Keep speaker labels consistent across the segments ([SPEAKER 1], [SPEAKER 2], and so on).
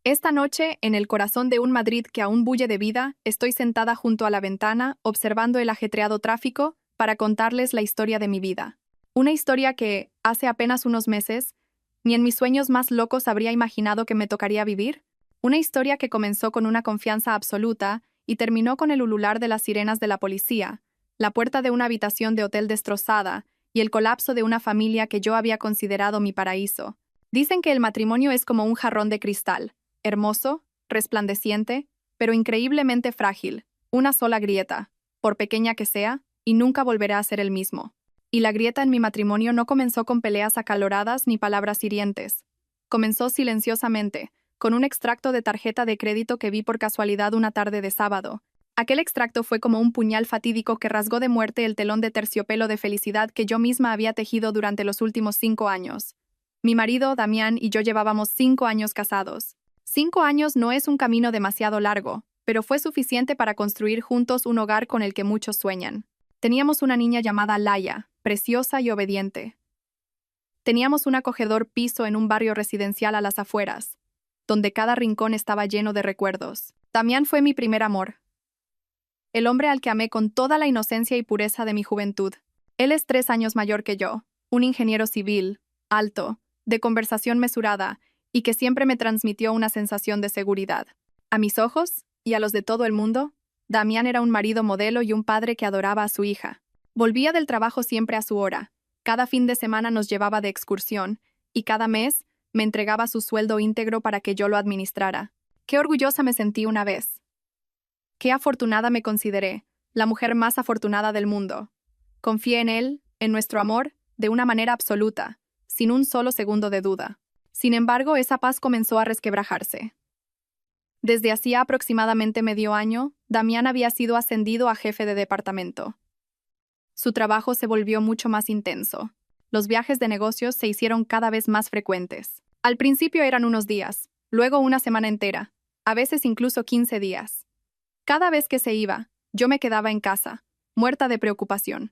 [SPEAKER 1] Esta noche, en el corazón de un Madrid que aún bulle de vida, estoy sentada junto a la ventana, observando el ajetreado tráfico, para contarles la historia de mi vida. Una historia que, hace apenas unos meses, ni en mis sueños más locos habría imaginado que me tocaría vivir. Una historia que comenzó con una confianza absoluta y terminó con el ulular de las sirenas de la policía, la puerta de una habitación de hotel destrozada y el colapso de una familia que yo había considerado mi paraíso. Dicen que el matrimonio es como un jarrón de cristal, hermoso, resplandeciente, pero increíblemente frágil, una sola grieta, por pequeña que sea, y nunca volverá a ser el mismo. Y la grieta en mi matrimonio no comenzó con peleas acaloradas ni palabras hirientes. Comenzó silenciosamente, con un extracto de tarjeta de crédito que vi por casualidad una tarde de sábado. Aquel extracto fue como un puñal fatídico que rasgó de muerte el telón de terciopelo de felicidad que yo misma había tejido durante los últimos 5 años. Mi marido, Damián, y yo llevábamos 5 años casados. 5 años no es un camino demasiado largo, pero fue suficiente para construir juntos un hogar con el que muchos sueñan. Teníamos una niña llamada Laia, preciosa y obediente. Teníamos un acogedor piso en un barrio residencial a las afueras, donde cada rincón estaba lleno de recuerdos. Damián fue mi primer amor. El hombre al que amé con toda la inocencia y pureza de mi juventud. Él es 3 años mayor que yo, un ingeniero civil, alto, de conversación mesurada, y que siempre me transmitió una sensación de seguridad. A mis ojos, y a los de todo el mundo, Damián era un marido modelo y un padre que adoraba a su hija. Volvía del trabajo siempre a su hora, cada fin de semana nos llevaba de excursión, y cada mes me entregaba su sueldo íntegro para que yo lo administrara. Qué orgullosa me sentí una vez. Qué afortunada me consideré, la mujer más afortunada del mundo. Confié en él, en nuestro amor, de una manera absoluta, sin un solo segundo de duda. Sin embargo, esa paz comenzó a resquebrajarse. Desde hacía aproximadamente medio año, Damián había sido ascendido a jefe de departamento. Su trabajo se volvió mucho más intenso. Los viajes de negocios se hicieron cada vez más frecuentes. Al principio eran unos días, luego una semana entera, a veces incluso 15 días. Cada vez que se iba, yo me quedaba en casa, muerta de preocupación.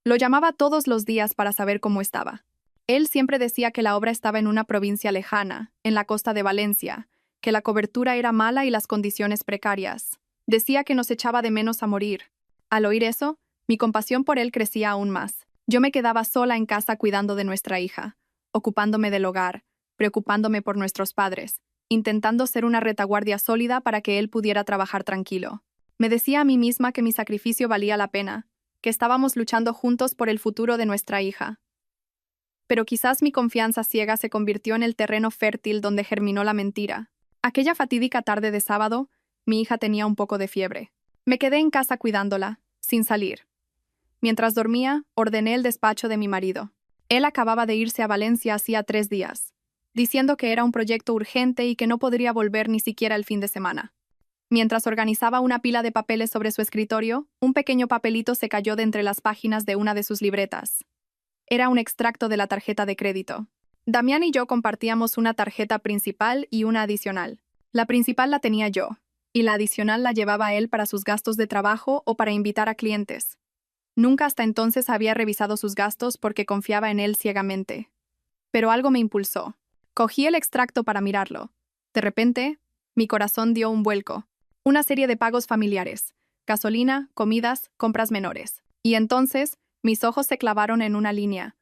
[SPEAKER 1] Lo llamaba todos los días para saber cómo estaba. Él siempre decía que la obra estaba en una provincia lejana, en la costa de Valencia, que la cobertura era mala y las condiciones precarias. Decía que nos echaba de menos a morir. Al oír eso, mi compasión por él crecía aún más. Yo me quedaba sola en casa cuidando de nuestra hija, ocupándome del hogar, preocupándome por nuestros padres, intentando ser una retaguardia sólida para que él pudiera trabajar tranquilo. Me decía a mí misma que mi sacrificio valía la pena, que estábamos luchando juntos por el futuro de nuestra hija. Pero quizás mi confianza ciega se convirtió en el terreno fértil donde germinó la mentira. Aquella fatídica tarde de sábado, mi hija tenía un poco de fiebre. Me quedé en casa cuidándola, sin salir. Mientras dormía, ordené el despacho de mi marido. Él acababa de irse a Valencia hacía 3 días, diciendo que era un proyecto urgente y que no podría volver ni siquiera el fin de semana. Mientras organizaba una pila de papeles sobre su escritorio, un pequeño papelito se cayó de entre las páginas de una de sus libretas. Era un extracto de la tarjeta de crédito. Damián y yo compartíamos una tarjeta principal y una adicional. La principal la tenía yo, y la adicional la llevaba él para sus gastos de trabajo o para invitar a clientes. Nunca hasta entonces había revisado sus gastos porque confiaba en él ciegamente. Pero algo me impulsó. Cogí el extracto para mirarlo. De repente, mi corazón dio un vuelco. Una serie de pagos familiares. Gasolina, comidas, compras menores. Y entonces, mis ojos se clavaron en una línea.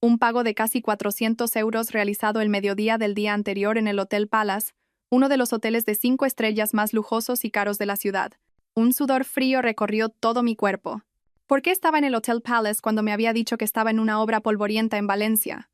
[SPEAKER 1] Un pago de casi 400 euros realizado el mediodía del día anterior en el Hotel Palace, uno de los hoteles de 5 estrellas más lujosos y caros de la ciudad. Un sudor frío recorrió todo mi cuerpo. ¿Por qué estaba en el Hotel Palace cuando me había dicho que estaba en una obra polvorienta en Valencia?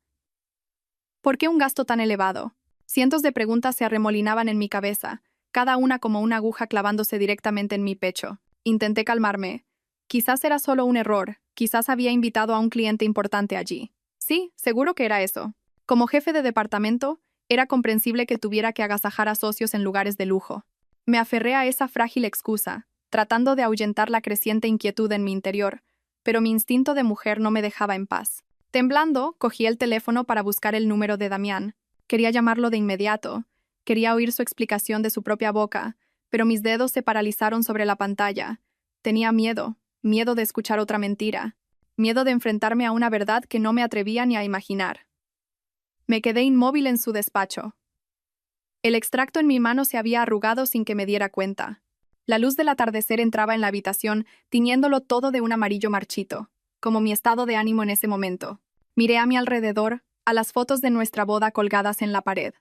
[SPEAKER 1] ¿Por qué un gasto tan elevado? Cientos de preguntas se arremolinaban en mi cabeza, cada una como una aguja clavándose directamente en mi pecho. Intenté calmarme. Quizás era solo un error, quizás había invitado a un cliente importante allí. Sí, seguro que era eso. Como jefe de departamento, era comprensible que tuviera que agasajar a socios en lugares de lujo. Me aferré a esa frágil excusa, tratando de ahuyentar la creciente inquietud en mi interior, pero mi instinto de mujer no me dejaba en paz. Temblando, cogí el teléfono para buscar el número de Damián. Quería llamarlo de inmediato. Quería oír su explicación de su propia boca, pero mis dedos se paralizaron sobre la pantalla. Tenía miedo de escuchar otra mentira, miedo de enfrentarme a una verdad que no me atrevía ni a imaginar. Me quedé inmóvil en su despacho. El extracto en mi mano se había arrugado sin que me diera cuenta. La luz del atardecer entraba en la habitación, tiñéndolo todo de un amarillo marchito, como mi estado de ánimo en ese momento. Miré a mi alrededor, a las fotos de nuestra boda colgadas en la pared.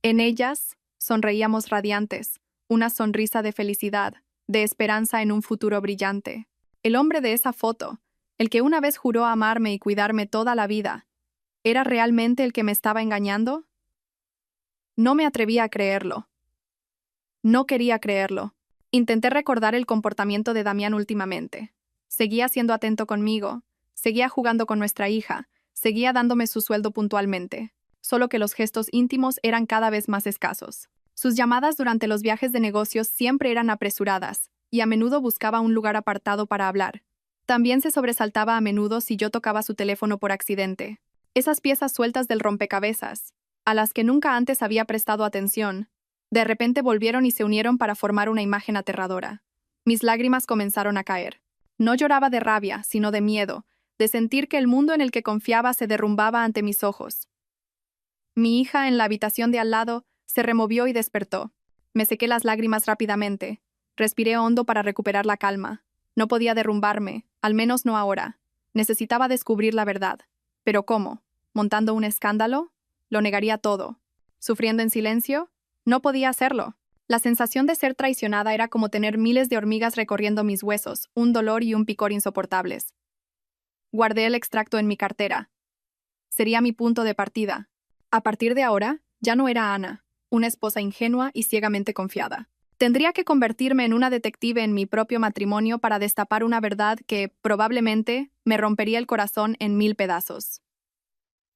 [SPEAKER 1] En ellas, sonreíamos radiantes, una sonrisa de felicidad, de esperanza en un futuro brillante. El hombre de esa foto, el que una vez juró amarme y cuidarme toda la vida, ¿era realmente el que me estaba engañando? No me atrevía a creerlo. No quería creerlo. Intenté recordar el comportamiento de Damián últimamente. Seguía siendo atento conmigo, seguía jugando con nuestra hija, seguía dándome su sueldo puntualmente, solo que los gestos íntimos eran cada vez más escasos. Sus llamadas durante los viajes de negocios siempre eran apresuradas, y a menudo buscaba un lugar apartado para hablar. También se sobresaltaba a menudo si yo tocaba su teléfono por accidente. Esas piezas sueltas del rompecabezas, a las que nunca antes había prestado atención, de repente volvieron y se unieron para formar una imagen aterradora. Mis lágrimas comenzaron a caer. No lloraba de rabia, sino de miedo, de sentir que el mundo en el que confiaba se derrumbaba ante mis ojos. Mi hija, en la habitación de al lado, se removió y despertó. Me sequé las lágrimas rápidamente. Respiré hondo para recuperar la calma. No podía derrumbarme, al menos no ahora. Necesitaba descubrir la verdad. ¿Pero cómo? ¿Montando un escándalo? Lo negaría todo. ¿Sufriendo en silencio? No podía hacerlo. La sensación de ser traicionada era como tener miles de hormigas recorriendo mis huesos, un dolor y un picor insoportables. Guardé el extracto en mi cartera. Sería mi punto de partida. A partir de ahora, ya no era Ana, una esposa ingenua y ciegamente confiada. Tendría que convertirme en una detective en mi propio matrimonio para destapar una verdad que, probablemente, me rompería el corazón en 1000 pedazos.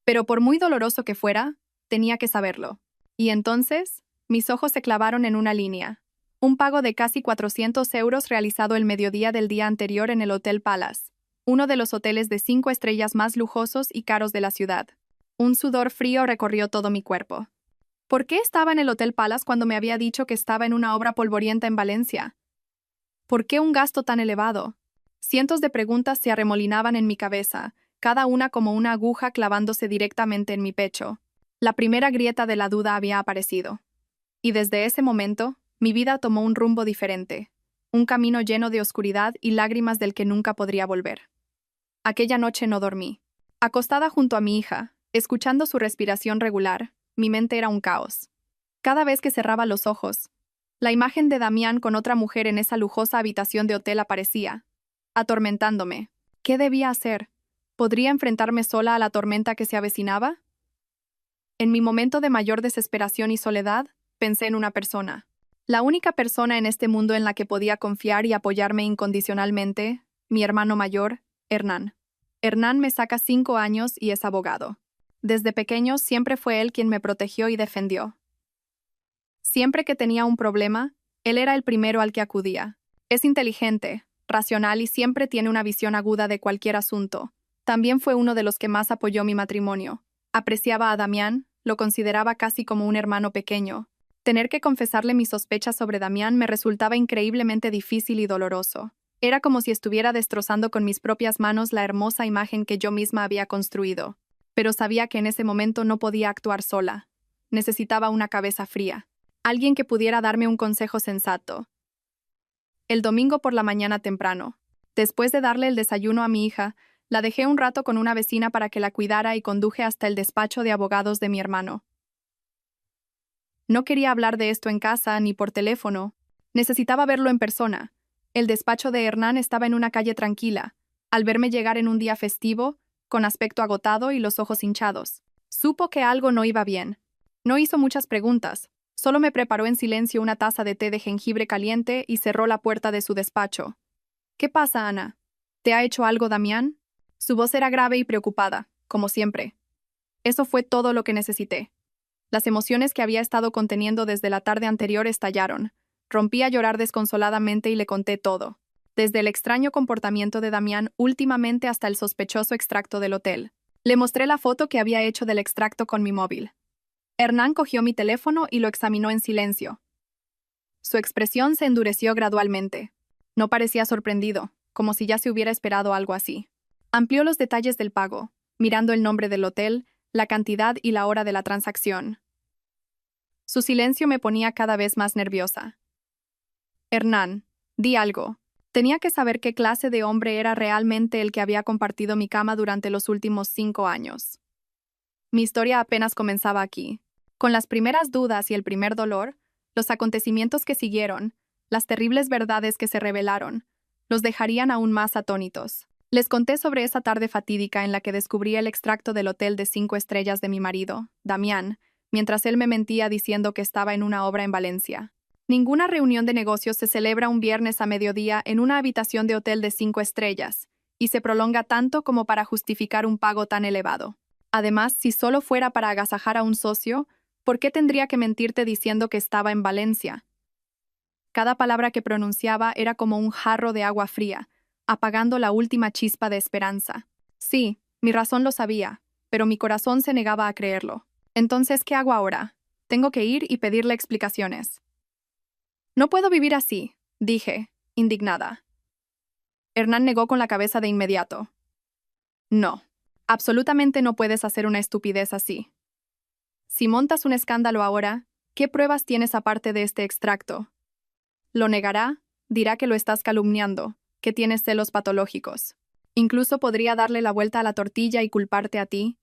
[SPEAKER 1] Pero por muy doloroso que fuera, tenía que saberlo. Y entonces, mis ojos se clavaron en una línea. Un pago de casi 400 euros realizado el mediodía del día anterior en el Hotel Palace, uno de los hoteles de 5 estrellas más lujosos y caros de la ciudad. Un sudor frío recorrió todo mi cuerpo. ¿Por qué estaba en el Hotel Palace cuando me había dicho que estaba en una obra polvorienta en Valencia? ¿Por qué un gasto tan elevado? Cientos de preguntas se arremolinaban en mi cabeza, cada una como una aguja clavándose directamente en mi pecho. La primera grieta de la duda había aparecido. Y desde ese momento, mi vida tomó un rumbo diferente, un camino lleno de oscuridad y lágrimas del que nunca podría volver. Aquella noche no dormí. Acostada junto a mi hija, escuchando su respiración regular, mi mente era un caos. Cada vez que cerraba los ojos, la imagen de Damián con otra mujer en esa lujosa habitación de hotel aparecía, atormentándome. ¿Qué debía hacer? ¿Podría enfrentarme sola a la tormenta que se avecinaba? En mi momento de mayor desesperación y soledad, pensé en una persona. La única persona en este mundo en la que podía confiar y apoyarme incondicionalmente, mi hermano mayor, Hernán. Hernán me saca 5 años y es abogado. Desde pequeño siempre fue él quien me protegió y defendió. Siempre que tenía un problema, él era el primero al que acudía. Es inteligente, racional y siempre tiene una visión aguda de cualquier asunto. También fue uno de los que más apoyó mi matrimonio. Apreciaba a Damián, lo consideraba casi como un hermano pequeño. Tener que confesarle mis sospechas sobre Damián me resultaba increíblemente difícil y doloroso. Era como si estuviera destrozando con mis propias manos la hermosa imagen que yo misma había construido. Pero sabía que en ese momento no podía actuar sola. Necesitaba una cabeza fría. Alguien que pudiera darme un consejo sensato. El domingo por la mañana temprano, después de darle el desayuno a mi hija, la dejé un rato con una vecina para que la cuidara y conduje hasta el despacho de abogados de mi hermano. No quería hablar de esto en casa ni por teléfono. Necesitaba verlo en persona. El despacho de Hernán estaba en una calle tranquila. Al verme llegar en un día festivo, con aspecto agotado y los ojos hinchados, supo que algo no iba bien. No hizo muchas preguntas. Solo me preparó en silencio una taza de té de jengibre caliente y cerró la puerta de su despacho. ¿Qué pasa, Ana? ¿Te ha hecho algo, Damián? Su voz era grave y preocupada, como siempre. Eso fue todo lo que necesité. Las emociones que había estado conteniendo desde la tarde anterior estallaron. Rompí a llorar desconsoladamente y le conté todo, desde el extraño comportamiento de Damián últimamente hasta el sospechoso extracto del hotel. Le mostré la foto que había hecho del extracto con mi móvil. Hernán cogió mi teléfono y lo examinó en silencio. Su expresión se endureció gradualmente. No parecía sorprendido, como si ya se hubiera esperado algo así. Amplió los detalles del pago, mirando el nombre del hotel, la cantidad y la hora de la transacción. Su silencio me ponía cada vez más nerviosa. Hernán, di algo. Tenía que saber qué clase de hombre era realmente el que había compartido mi cama durante los últimos 5 años. Mi historia apenas comenzaba aquí. Con las primeras dudas y el primer dolor, los acontecimientos que siguieron, las terribles verdades que se revelaron, los dejarían aún más atónitos. Les conté sobre esa tarde fatídica en la que descubrí el extracto del hotel de 5 estrellas de mi marido, Damián, mientras él me mentía diciendo que estaba en una obra en Valencia. Ninguna reunión de negocios se celebra un viernes a mediodía en una habitación de hotel de 5 estrellas, y se prolonga tanto como para justificar un pago tan elevado. Además, si solo fuera para agasajar a un socio, ¿por qué tendría que mentirte diciendo que estaba en Valencia? Cada palabra que pronunciaba era como un jarro de agua fría, apagando la última chispa de esperanza. Sí, mi razón lo sabía, pero mi corazón se negaba a creerlo. Entonces, ¿qué hago ahora? Tengo que ir y pedirle explicaciones. No puedo vivir así, dije, indignada. Hernán negó con la cabeza de inmediato. No, absolutamente no puedes hacer una estupidez así. Si montas un escándalo ahora, ¿qué pruebas tienes aparte de este extracto? Lo negará, dirá que lo estás calumniando, que tienes celos patológicos. Incluso podría darle la vuelta a la tortilla y culparte a ti,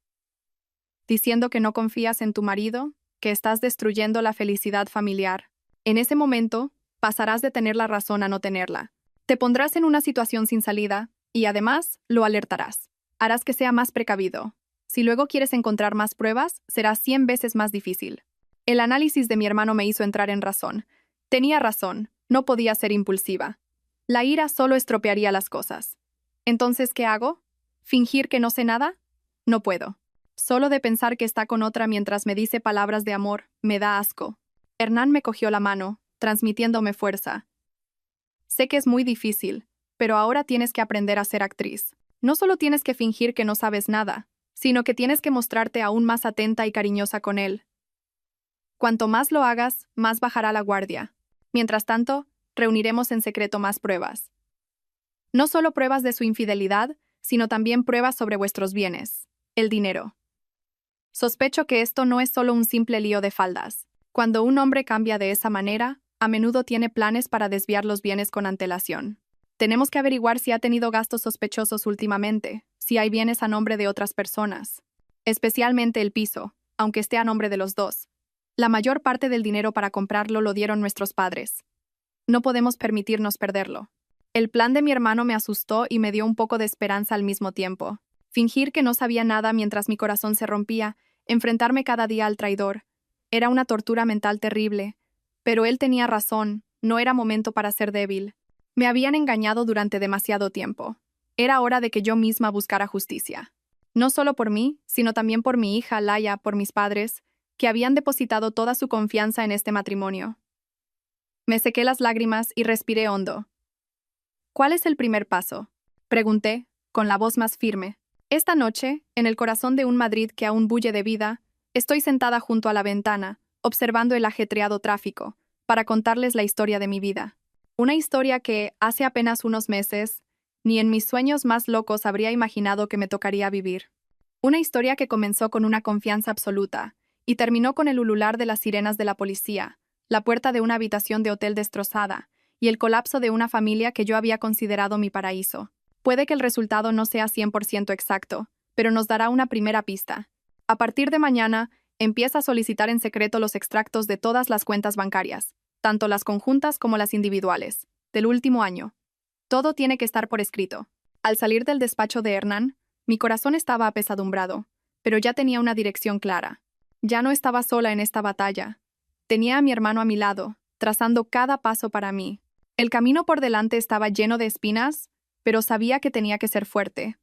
[SPEAKER 1] diciendo que no confías en tu marido, que estás destruyendo la felicidad familiar. En ese momento, pasarás de tener la razón a no tenerla. Te pondrás en una situación sin salida y, además, lo alertarás. Harás que sea más precavido. Si luego quieres encontrar más pruebas, será 100 veces más difícil. El análisis de mi hermano me hizo entrar en razón. Tenía razón, no podía ser impulsiva. La ira solo estropearía las cosas. Entonces, ¿qué hago? ¿Fingir que no sé nada? No puedo. Solo de pensar que está con otra mientras me dice palabras de amor, me da asco. Hernán me cogió la mano, transmitiéndome fuerza. Sé que es muy difícil, pero ahora tienes que aprender a ser actriz. No solo tienes que fingir que no sabes nada, sino que tienes que mostrarte aún más atenta y cariñosa con él. Cuanto más lo hagas, más bajará la guardia. Mientras tanto, reuniremos en secreto más pruebas. No solo pruebas de su infidelidad, sino también pruebas sobre vuestros bienes, el dinero. Sospecho que esto no es solo un simple lío de faldas. Cuando un hombre cambia de esa manera, a menudo tiene planes para desviar los bienes con antelación. Tenemos que averiguar si ha tenido gastos sospechosos últimamente, si hay bienes a nombre de otras personas. Especialmente el piso, aunque esté a nombre de los dos. La mayor parte del dinero para comprarlo lo dieron nuestros padres. No podemos permitirnos perderlo. El plan de mi hermano me asustó y me dio un poco de esperanza al mismo tiempo. Fingir que no sabía nada mientras mi corazón se rompía, enfrentarme cada día al traidor. Era una tortura mental terrible. Pero él tenía razón, no era momento para ser débil. Me habían engañado durante demasiado tiempo. Era hora de que yo misma buscara justicia. No solo por mí, sino también por mi hija, Laia, por mis padres, que habían depositado toda su confianza en este matrimonio. Me sequé las lágrimas y respiré hondo. ¿Cuál es el primer paso? Pregunté, con la voz más firme. Esta noche, en el corazón de un Madrid que aún bulle de vida, estoy sentada junto a la ventana, observando el ajetreado tráfico, para contarles la historia de mi vida. Una historia que, hace apenas unos meses, ni en mis sueños más locos habría imaginado que me tocaría vivir. Una historia que comenzó con una confianza absoluta, y terminó con el ulular de las sirenas de la policía, la puerta de una habitación de hotel destrozada, y el colapso de una familia que yo había considerado mi paraíso. Puede que el resultado no sea 100% exacto, pero nos dará una primera pista. A partir de mañana, empieza a solicitar en secreto los extractos de todas las cuentas bancarias, tanto las conjuntas como las individuales, del último año. Todo tiene que estar por escrito. Al salir del despacho de Hernán, mi corazón estaba apesadumbrado, pero ya tenía una dirección clara. Ya no estaba sola en esta batalla. Tenía a mi hermano a mi lado, trazando cada paso para mí. El camino por delante estaba lleno de espinas, pero sabía que tenía que ser fuerte.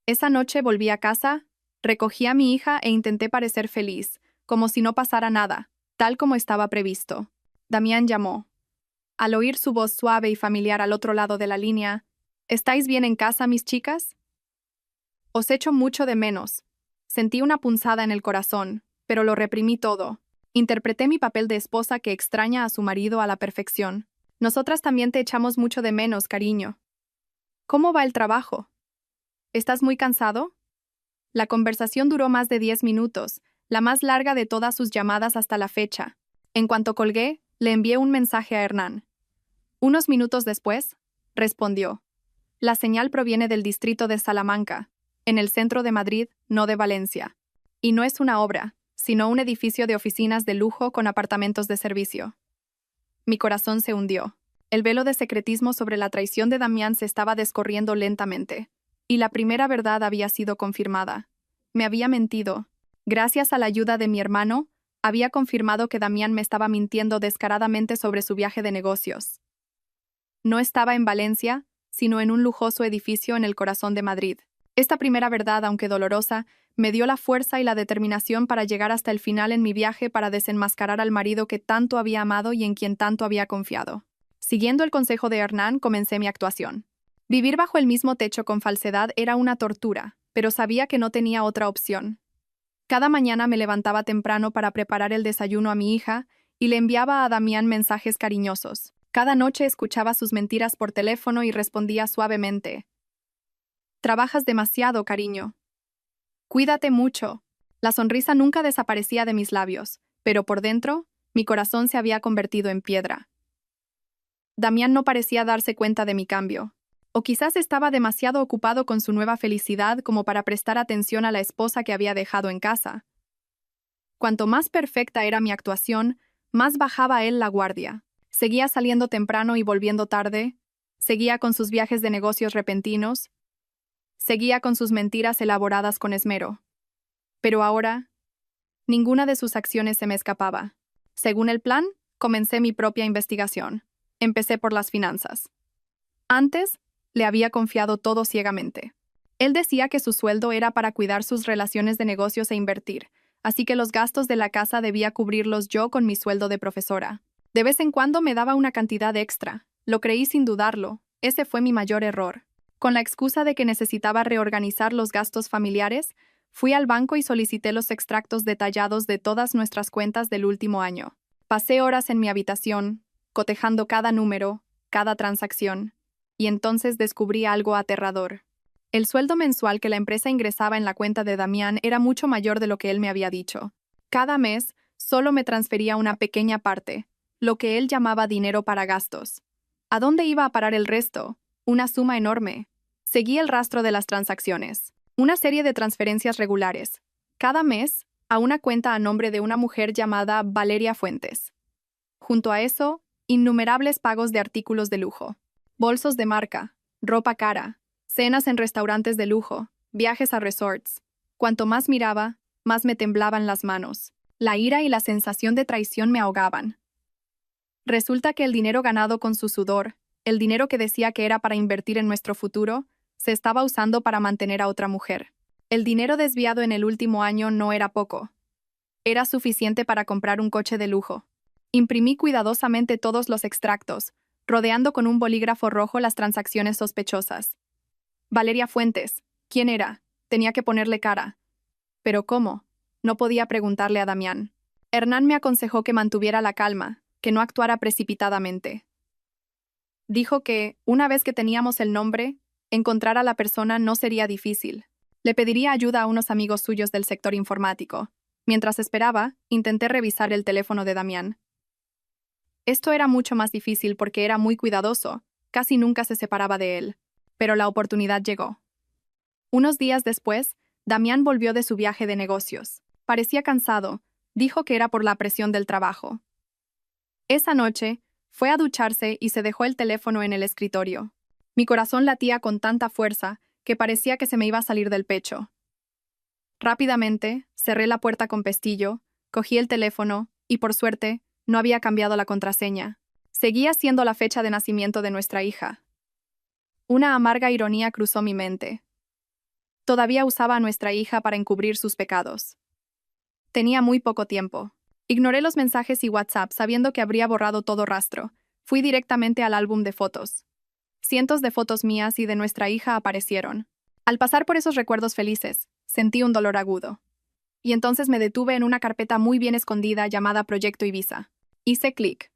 [SPEAKER 1] Esa noche volví a casa, recogí a mi hija e intenté parecer feliz, como si no pasara nada, tal como estaba previsto. Damián llamó. Al oír su voz suave y familiar al otro lado de la línea, ¿estáis bien en casa, mis chicas? Os echo mucho de menos. Sentí una punzada en el corazón, pero lo reprimí todo. Interpreté mi papel de esposa que extraña a su marido a la perfección. Nosotras también te echamos mucho de menos, cariño. ¿Cómo va el trabajo? ¿Estás muy cansado? La conversación duró más de 10 minutos, la más larga de todas sus llamadas hasta la fecha. En cuanto colgué, le envié un mensaje a Hernán. Unos minutos después, respondió. La señal proviene del distrito de Salamanca, en el centro de Madrid, no de Valencia. Y no es una obra, sino un edificio de oficinas de lujo con apartamentos de servicio. Mi corazón se hundió. El velo de secretismo sobre la traición de Damián se estaba descorriendo lentamente. Y la primera verdad había sido confirmada. Me había mentido. Gracias a la ayuda de mi hermano, había confirmado que Damián me estaba mintiendo descaradamente sobre su viaje de negocios. No estaba en Valencia, sino en un lujoso edificio en el corazón de Madrid. Esta primera verdad, aunque dolorosa, me dio la fuerza y la determinación para llegar hasta el final en mi viaje para desenmascarar al marido que tanto había amado y en quien tanto había confiado. Siguiendo el consejo de Hernán, comencé mi actuación. Vivir bajo el mismo techo con falsedad era una tortura, pero sabía que no tenía otra opción. Cada mañana me levantaba temprano para preparar el desayuno a mi hija y le enviaba a Damián mensajes cariñosos. Cada noche escuchaba sus mentiras por teléfono y respondía suavemente. Trabajas demasiado, cariño. Cuídate mucho. La sonrisa nunca desaparecía de mis labios, pero por dentro, mi corazón se había convertido en piedra. Damián no parecía darse cuenta de mi cambio. O quizás estaba demasiado ocupado con su nueva felicidad como para prestar atención a la esposa que había dejado en casa. Cuanto más perfecta era mi actuación, más bajaba él la guardia. Seguía saliendo temprano y volviendo tarde, seguía con sus viajes de negocios repentinos, seguía con sus mentiras elaboradas con esmero. Pero ahora, ninguna de sus acciones se me escapaba. Según el plan, comencé mi propia investigación. Empecé por las finanzas. Antes, le había confiado todo ciegamente. Él decía que su sueldo era para cuidar sus relaciones de negocios e invertir, así que los gastos de la casa debía cubrirlos yo con mi sueldo de profesora. De vez en cuando me daba una cantidad extra. Lo creí sin dudarlo. Ese fue mi mayor error. Con la excusa de que necesitaba reorganizar los gastos familiares, fui al banco y solicité los extractos detallados de todas nuestras cuentas del último año. Pasé horas en mi habitación, cotejando cada número, cada transacción, y entonces descubrí algo aterrador. El sueldo mensual que la empresa ingresaba en la cuenta de Damián era mucho mayor de lo que él me había dicho. Cada mes, solo me transfería una pequeña parte, lo que él llamaba dinero para gastos. ¿A dónde iba a parar el resto? Una suma enorme. Seguí el rastro de las transacciones. Una serie de transferencias regulares. Cada mes, a una cuenta a nombre de una mujer llamada Valeria Fuentes. Junto a eso, innumerables pagos de artículos de lujo. Bolsos de marca, ropa cara, cenas en restaurantes de lujo, viajes a resorts. Cuanto más miraba, más me temblaban las manos. La ira y la sensación de traición me ahogaban. Resulta que el dinero ganado con su sudor, el dinero que decía que era para invertir en nuestro futuro, se estaba usando para mantener a otra mujer. El dinero desviado en el último año no era poco. Era suficiente para comprar un coche de lujo. Imprimí cuidadosamente todos los extractos, rodeando con un bolígrafo rojo las transacciones sospechosas. Valeria Fuentes. ¿Quién era? Tenía que ponerle cara. ¿Pero cómo? No podía preguntarle a Damián. Hernán me aconsejó que mantuviera la calma, que no actuara precipitadamente. Dijo que, una vez que teníamos el nombre, encontrar a la persona no sería difícil. Le pediría ayuda a unos amigos suyos del sector informático. Mientras esperaba, intenté revisar el teléfono de Damián. Esto era mucho más difícil porque era muy cuidadoso, casi nunca se separaba de él. Pero la oportunidad llegó. Unos días después, Damián volvió de su viaje de negocios. Parecía cansado, dijo que era por la presión del trabajo. Esa noche, fue a ducharse y se dejó el teléfono en el escritorio. Mi corazón latía con tanta fuerza que parecía que se me iba a salir del pecho. Rápidamente, cerré la puerta con pestillo, cogí el teléfono y, por suerte, no había cambiado la contraseña. Seguía siendo la fecha de nacimiento de nuestra hija. Una amarga ironía cruzó mi mente. Todavía usaba a nuestra hija para encubrir sus pecados. Tenía muy poco tiempo. Ignoré los mensajes y WhatsApp sabiendo que habría borrado todo rastro. Fui directamente al álbum de fotos. Cientos de fotos mías y de nuestra hija aparecieron. Al pasar por esos recuerdos felices, sentí un dolor agudo. Y entonces me detuve en una carpeta muy bien escondida llamada Proyecto Ibiza. Hice clic.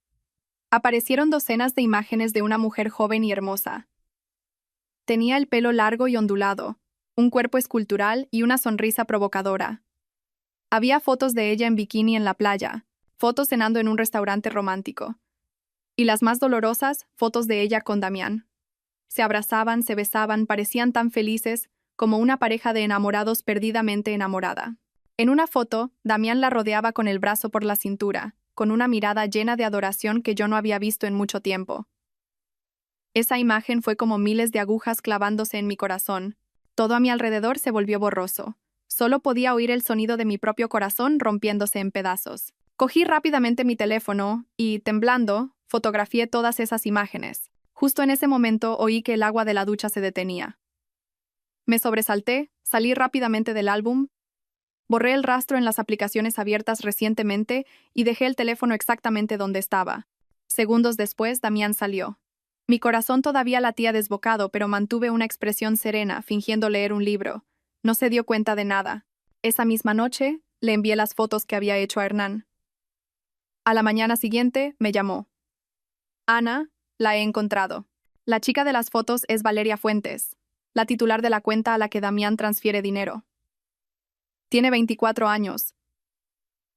[SPEAKER 1] Aparecieron docenas de imágenes de una mujer joven y hermosa. Tenía el pelo largo y ondulado, un cuerpo escultural y una sonrisa provocadora. Había fotos de ella en bikini en la playa, fotos cenando en un restaurante romántico. Y las más dolorosas, fotos de ella con Damián. Se abrazaban, se besaban, parecían tan felices como una pareja de enamorados perdidamente enamorada. En una foto, Damián la rodeaba con el brazo por la cintura, con una mirada llena de adoración que yo no había visto en mucho tiempo. Esa imagen fue como miles de agujas clavándose en mi corazón. Todo a mi alrededor se volvió borroso. Solo podía oír el sonido de mi propio corazón rompiéndose en pedazos. Cogí rápidamente mi teléfono y, temblando, fotografié todas esas imágenes. Justo en ese momento oí que el agua de la ducha se detenía. Me sobresalté, salí rápidamente del álbum, borré el rastro en las aplicaciones abiertas recientemente y dejé el teléfono exactamente donde estaba. Segundos después, Damián salió. Mi corazón todavía latía desbocado, pero mantuve una expresión serena, fingiendo leer un libro. No se dio cuenta de nada. Esa misma noche, le envié las fotos que había hecho a Hernán. A la mañana siguiente, me llamó. Ana, la he encontrado. La chica de las fotos es Valeria Fuentes, la titular de la cuenta a la que Damián transfiere dinero. Tiene 24 años.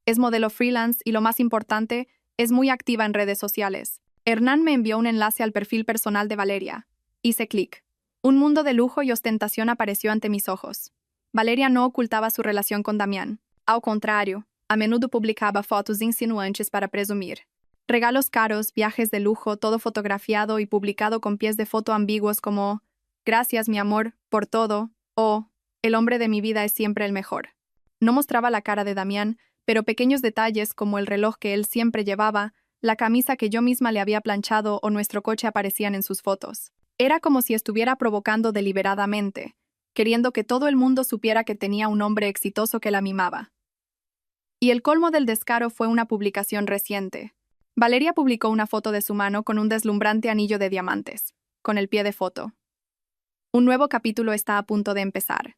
[SPEAKER 1] Es modelo freelance y, lo más importante, es muy activa en redes sociales. Hernán me envió un enlace al perfil personal de Valeria. Hice clic. Un mundo de lujo y ostentación apareció ante mis ojos. Valeria no ocultaba su relación con Damián. Al contrario, a menudo publicaba fotos insinuantes para presumir. Regalos caros, viajes de lujo, todo fotografiado y publicado con pies de foto ambiguos como «Gracias, mi amor, por todo» o «El hombre de mi vida es siempre el mejor». No mostraba la cara de Damián, pero pequeños detalles como el reloj que él siempre llevaba, la camisa que yo misma le había planchado o nuestro coche aparecían en sus fotos. Era como si estuviera provocando deliberadamente, queriendo que todo el mundo supiera que tenía un hombre exitoso que la mimaba. Y el colmo del descaro fue una publicación reciente. Valeria publicó una foto de su mano con un deslumbrante anillo de diamantes, con el pie de foto. Un nuevo capítulo está a punto de empezar.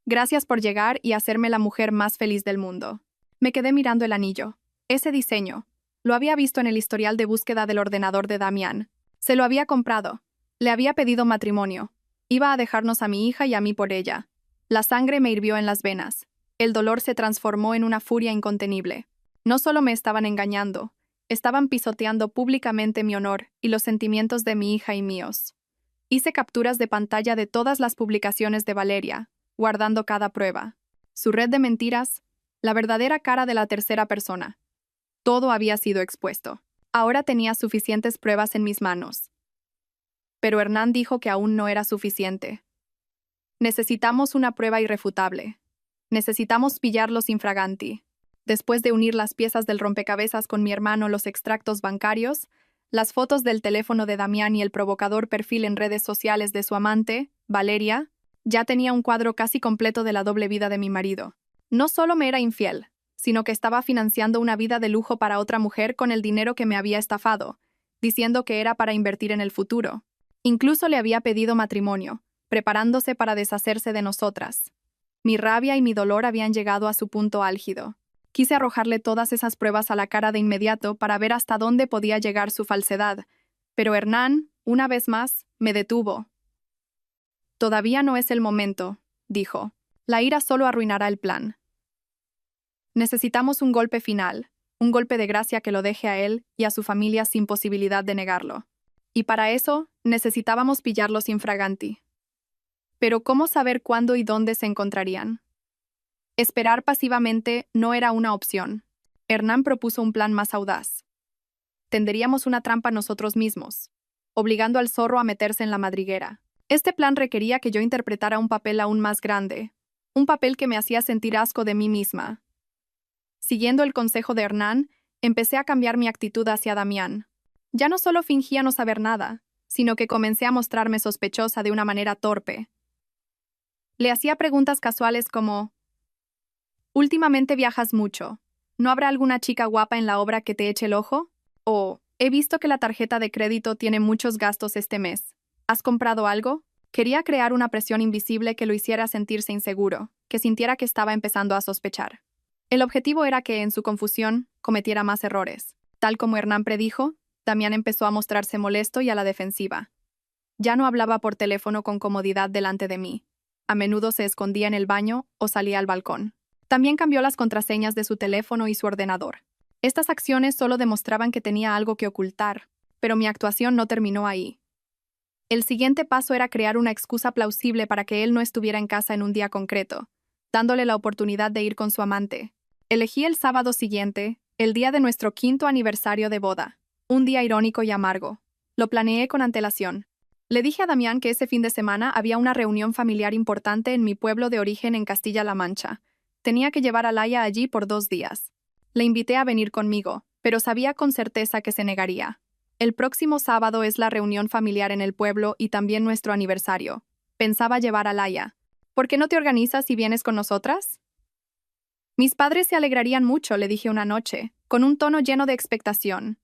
[SPEAKER 1] Gracias por llegar y hacerme la mujer más feliz del mundo. Me quedé mirando el anillo. Ese diseño. Lo había visto en el historial de búsqueda del ordenador de Damián. Se lo había comprado. Le había pedido matrimonio. Iba a dejarnos a mi hija y a mí por ella. La sangre me hirvió en las venas. El dolor se transformó en una furia incontenible. No solo me estaban engañando, estaban pisoteando públicamente mi honor y los sentimientos de mi hija y míos. Hice capturas de pantalla de todas las publicaciones de Valeria, guardando cada prueba. Su red de mentiras, la verdadera cara de la tercera persona. Todo había sido expuesto. Ahora tenía suficientes pruebas en mis manos. Pero Hernán dijo que aún no era suficiente. Necesitamos una prueba irrefutable. Necesitamos pillarlos infraganti. Después de unir las piezas del rompecabezas con mi hermano, los extractos bancarios, las fotos del teléfono de Damián y el provocador perfil en redes sociales de su amante, Valeria, ya tenía un cuadro casi completo de la doble vida de mi marido. No solo me era infiel, sino que estaba financiando una vida de lujo para otra mujer con el dinero que me había estafado, diciendo que era para invertir en el futuro. Incluso le había pedido matrimonio, preparándose para deshacerse de nosotras. Mi rabia y mi dolor habían llegado a su punto álgido. Quise arrojarle todas esas pruebas a la cara de inmediato para ver hasta dónde podía llegar su falsedad, pero Hernán, una vez más, me detuvo. «Todavía no es el momento», dijo. «La ira solo arruinará el plan. Necesitamos un golpe final, un golpe de gracia que lo deje a él y a su familia sin posibilidad de negarlo. Y para eso, necesitábamos pillarlos infraganti». Pero ¿cómo saber cuándo y dónde se encontrarían? Esperar pasivamente no era una opción. Hernán propuso un plan más audaz. Tenderíamos una trampa nosotros mismos, obligando al zorro a meterse en la madriguera. Este plan requería que yo interpretara un papel aún más grande, un papel que me hacía sentir asco de mí misma. Siguiendo el consejo de Hernán, empecé a cambiar mi actitud hacia Damián. Ya no solo fingía no saber nada, sino que comencé a mostrarme sospechosa de una manera torpe. Le hacía preguntas casuales como: «Últimamente viajas mucho. ¿No habrá alguna chica guapa en la obra que te eche el ojo?» O «He visto que la tarjeta de crédito tiene muchos gastos este mes. ¿Has comprado algo?» Quería crear una presión invisible que lo hiciera sentirse inseguro, que sintiera que estaba empezando a sospechar. El objetivo era que, en su confusión, cometiera más errores. Tal como Hernán predijo, Damián empezó a mostrarse molesto y a la defensiva. Ya no hablaba por teléfono con comodidad delante de mí. A menudo se escondía en el baño o salía al balcón. También cambió las contraseñas de su teléfono y su ordenador. Estas acciones solo demostraban que tenía algo que ocultar, pero mi actuación no terminó ahí. El siguiente paso era crear una excusa plausible para que él no estuviera en casa en un día concreto, dándole la oportunidad de ir con su amante. Elegí el sábado siguiente, el día de nuestro 5º aniversario de boda, un día irónico y amargo. Lo planeé con antelación. Le dije a Damián que ese fin de semana había una reunión familiar importante en mi pueblo de origen en Castilla-La Mancha. Tenía que llevar a Laia allí por 2 días. Le invité a venir conmigo, pero sabía con certeza que se negaría. El próximo sábado es la reunión familiar en el pueblo y también nuestro aniversario. Pensaba llevar a Laia. ¿Por qué no te organizas y vienes con nosotras? Mis padres se alegrarían mucho, le dije una noche, con un tono lleno de expectación.